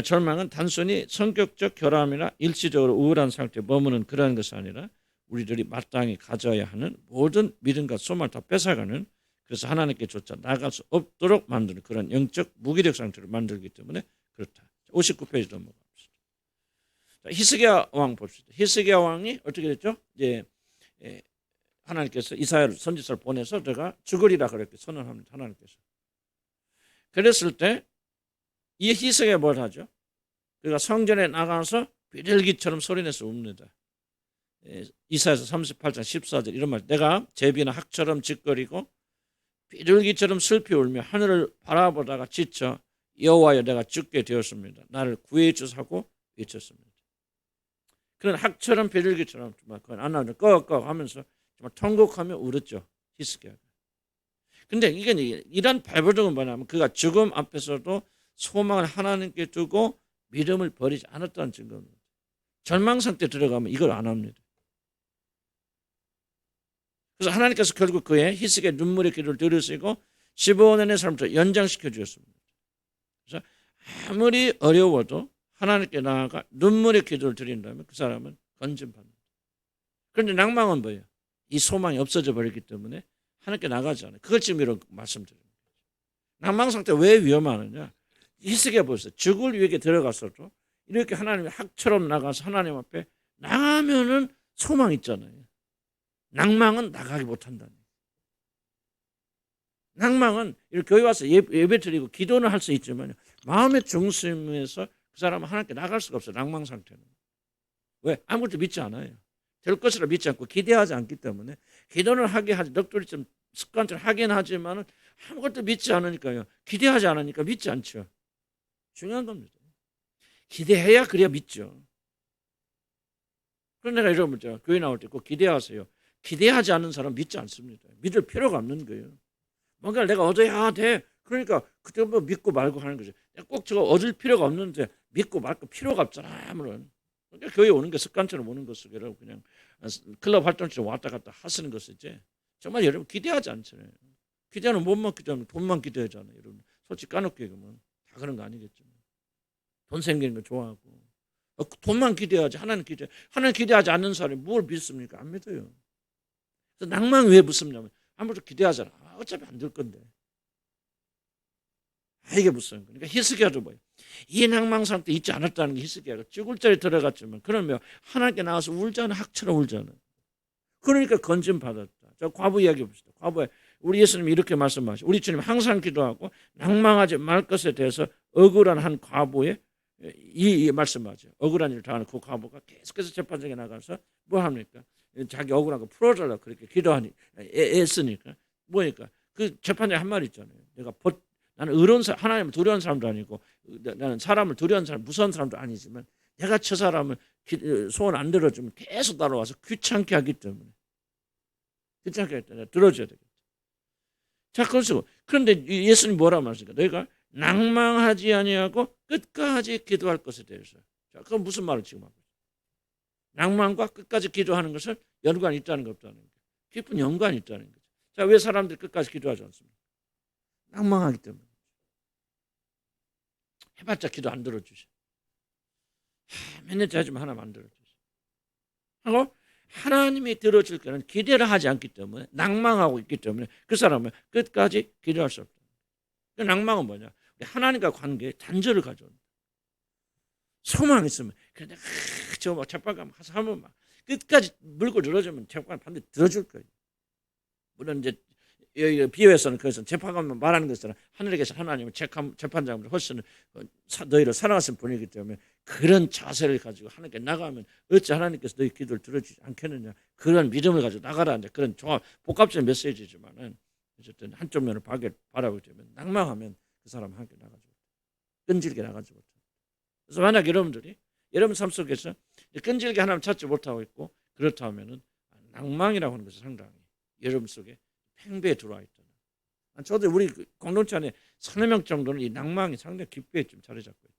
절망은 단순히 성격적 결함이나 일시적으로 우울한 상태에 머무는 그러한 것이 아니라 우리들이 마땅히 가져야 하는 모든 믿음과 소망을 다 뺏어가는, 그래서 하나님께 조차 나갈 수 없도록 만드는 그런 영적 무기력 상태를 만들기 때문에 그렇다. 59페이지 넘어갑시다. 히스기야 왕 봅시다. 히스기야 왕이 어떻게 됐죠? 이제 하나님께서 이사야를 선지자를 보내서 제가 죽으리라 그렇게 선언합니다. 하나님께서. 그랬을 때 이 히스기야 뭘 하죠? 그가 성전에 나가서 비둘기처럼 소리내서 웁니다. 이사야서 38장 14절 이런 말, 내가 제비나 학처럼 짓거리고 비둘기처럼 슬피 울며 하늘을 바라보다가 지쳐 여호와여 내가 죽게 되었습니다. 나를 구해 주사고 외쳤습니다. 그런 학처럼 비둘기처럼 그건 안 나오죠. 꺽꺽 하면서 정말 통곡하며 울었죠. 히스기야가. 근데 이게 이런 발버둥은 뭐냐면 그가 죽음 앞에서도 소망을 하나님께 두고 믿음을 버리지 않았다는 증거입니다. 절망 상태에 들어가면 이걸 안 합니다. 그래서 하나님께서 결국 그의 히스기야의 눈물의 기도를 들으시고 15년의 삶을 연장시켜 주셨습니다. 그래서 아무리 어려워도 하나님께 나아가 눈물의 기도를 드린다면 그 사람은 건진받는다. 그런데 낭망은 뭐예요? 이 소망이 없어져 버렸기 때문에 하나님께 나가지 않아요. 그걸 지금 이런 말씀드립니다. 낭망 상태 왜 위험하느냐? 히스기야 보세요. 죽을 위기에 들어갔어도 이렇게 하나님의 학처럼 나가서 하나님 앞에 나가면은 소망 있잖아요. 낭망은 나가기 못한다는. 낭망은 이렇게 교회 와서 예배 드리고 기도는 할 수 있지만 마음의 중심에서 그 사람은 하나님께 나갈 수가 없어요. 낭망 상태는. 왜? 아무것도 믿지 않아요. 될 것이라 믿지 않고 기대하지 않기 때문에 기도는 하게 하지, 넋두리 좀 습관처럼 하긴 하지만 아무것도 믿지 않으니까요. 기대하지 않으니까 믿지 않죠. 중요한 겁니다. 기대해야 그래야 믿죠. 그런 내가 이러면 교회 나올 때 꼭 기대하세요. 기대하지 않는 사람 믿지 않습니다. 믿을 필요가 없는 거예요. 뭔가를 내가 얻어야 돼. 그러니까 그때 뭐 믿고 말고 하는 거죠. 꼭 저거 얻을 필요가 없는데 믿고 말고 필요가 없잖아. 아무런. 그러니까 교회 오는 게 습관처럼 오는 것이고 그냥 클럽 활동처럼 왔다 갔다 하시는 것이지. 정말 여러분 기대하지 않잖아요. 기대하는 몸만 기대하면 돈만 기대하잖아요. 여러분 솔직히 까놓게 얘기하면 다 그런 거 아니겠지만 돈 생기는 거 좋아하고 돈만 기대하지 하나님 기대하지 않는 사람이 뭘 믿습니까? 안 믿어요. 그래서 낭만 왜 무섭냐면 아무것도 기대하잖아. 어차피 안 될 건데. 이게 무슨 거예요. 그러니까 히스기야도 뭐예요? 이 낭망 상태 있지 않았다는 게 히스기야가 죽을 자리에 들어갔지만 그러면 하나님께 나와서 울잖아. 학처럼 울잖아. 그러니까 건진 받았다. 저 과부 이야기 봅시다. 과부에 우리 예수님이 이렇게 말씀하시죠. 우리 주님 항상 기도하고 낭망하지 말 것에 대해서 억울한 한 과부의 이 말씀하죠. 억울한 일을 당하는 그 과부가 계속해서 재판장에 나가서 뭐 합니까? 자기 억울한 거 풀어달라고 그렇게 기도하니 애쓰니까 뭐니까 그 재판장에 한 말 있잖아요. 나는 의로운 사람, 하나님을 두려운 사람도 아니고 나는 사람을 두려운 사람, 무서운 사람도 아니지만 내가 저 사람을 소원 안 들어주면 계속 따라와서 귀찮게 하기 때문에 들어줘야 되겠다. 자, 그런데 예수님 뭐라고 말씀하십니까? 너희가 낭망하지 아니하고 끝까지 기도할 것에 대해서. 자, 그건 무슨 말을 지금 하고 있어요? 낭만과 끝까지 기도하는 것은 연관이 있다는 거 없다는 거죠. 깊은 연관이 있다는 거죠. 자, 왜 사람들이 끝까지 기도하지 않습니까? 낭망하기 때문에. 해봤자 기도 안 들어주셔. 몇 년째 하지만 하나만 안 들어주셔. 하고 하나님이 들어줄 때는 기대를 하지 않기 때문에 낭망하고 있기 때문에 그 사람은 끝까지 기도할 수 없다. 그 낭망은 뭐냐? 하나님과 관계에 단절을 가져온다. 소망이 있으면 그런데 저뭐 재판관 가서 하면 막 끝까지 물고 늘어지면 재판관 반드시 들어줄 거예요. 물론 이제 비유에서는 그것은 재판관만 말하는 것은 하늘에 계신 하나님은 재판장으로 훨씬 너희를 사랑하신 분이기 때문에 그런 자세를 가지고 하나님께 나가면 어찌 하나님께서 너희 기도를 들어주지 않겠느냐, 그런 믿음을 가지고 나가라. 이제 그런 종합 복합적인 메시지지만은 어쨌든 한쪽 면을 바라보게 되면 낭망하면 그 사람 함께 나가지 못해. 끈질게 나가지 못해. 그래서 만약 여러분들이 여러분 삶 속에서 끈질게 하나님 찾지 못하고 있고 그렇다 하면은 낭망이라고 하는 것이 상당히 여러분 속에 팽배에 들어와 있다. 저도 우리 공동체 안에 서너 명 정도는 이 낭망이 상당히 깊게 좀 자리 잡고 있다.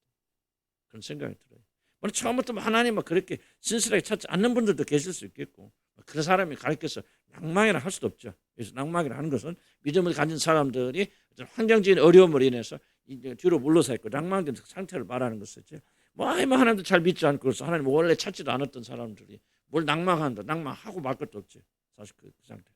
그런 생각이 들어요. 물론 처음부터 하나님을 그렇게 진실하게 찾지 않는 분들도 계실 수 있겠고 그 사람이 가르쳐서 낭망이라 할 수도 없죠. 그래서 낭망이라 하는 것은 믿음을 가진 사람들이 환경적인 어려움으로 인해서 이제 뒤로 물러서 있고 낭망된 상태를 말하는 것이지. 뭐 하나님도 잘 믿지 않고 그래서 하나님 원래 찾지도 않았던 사람들이 뭘 낭망한다. 낭망하고 말 것도 없지. 사실 그 상태.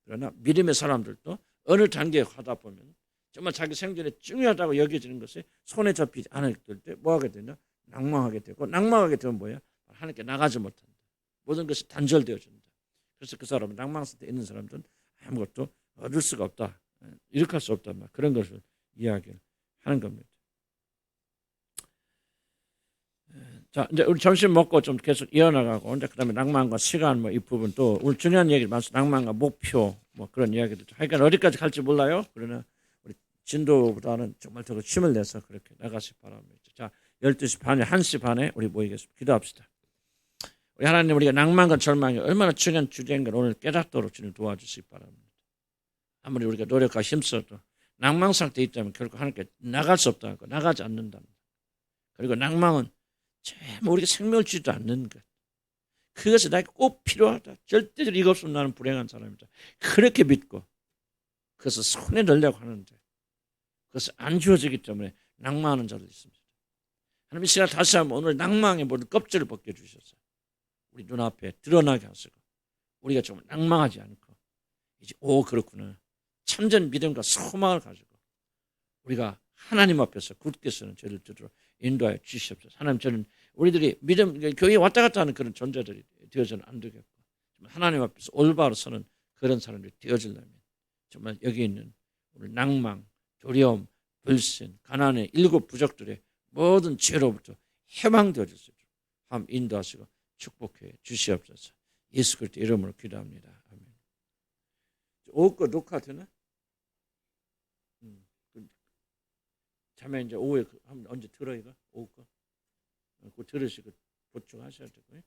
그러나 믿음의 사람들도 어느 단계에 가다 보면 정말 자기 생존에 중요하다고 여겨지는 것이 손에 잡히지 않을 때 뭐 하게 되냐? 낭망하게 되고 낭망하게 되면 뭐야? 하나님께 나가지 못한다. 모든 것이 단절되어진다. 그래서 그 사람은 낭망 상태에 있는 사람들은 아무것도 얻을 수가 없다. 이렇게 할 수 없다. 그런 것을 이야기하는 겁니다. 자, 이제 우리 점심 먹고 좀 계속 이어나가고, 이제 그다음에 낭만과 시간 이 부분 또 오늘 중요한 얘기를 많습니다. 낭만과 목표 그런 이야기들. 하여간 어디까지 갈지 몰라요. 그러나 우리 진도보다는 정말 더 힘을 내서 그렇게 나가시 바랍니다. 자, 12시 반에 1시 반에 우리 모이겠습니다. 기도합시다. 우리 하나님, 우리가 낭만과 절망이 얼마나 중요한 주제인 걸 오늘 깨닫도록 주님 도와주시기 바랍니다. 아무리 우리가 노력하고 힘써도 낭망 상태에 있다면 결국 하나님께 나갈 수 없다는 거, 나가지 않는답니다. 그리고 낭망은 정말 우리가 생명을 주지도 않는 것. 그것이 나에게 꼭 필요하다. 절대적으로 이거 없으면 나는 불행한 사람이다. 그렇게 믿고 그것을 손에 넣으려고 하는데 그것이 안 주어지기 때문에 낭망하는 자도 있습니다. 하나님 이 시간 다시 한번 오늘 낭망의 모든 껍질을 벗겨주셔서 우리 눈앞에 드러나게 하시고 우리가 정말 낭망하지 않고 이제 그렇구나. 참전 믿음과 소망을 가지고 우리가 하나님 앞에서 굳게 서는 죄를 지도록 인도하여 주시옵소서. 하나님, 저는 우리들이 믿음, 교회에 왔다 갔다 하는 그런 존재들이 되어서는 안 되겠고 하나님 앞에서 올바로 서는 그런 사람들이 되어지려면 정말 여기 있는 우리 낭망, 두려움, 불신, 가난의 7 부족들의 모든 죄로부터 해방되어질 수 있도록 함 인도하시고 축복해 주시옵소서. 예수 그리스도 이름으로 기도합니다. 아멘. 오후 거 녹화되나? 자매 이제 오후에 언제 들어 이거? 오후 거? 그거 들으시고 보충하셔야 되고요.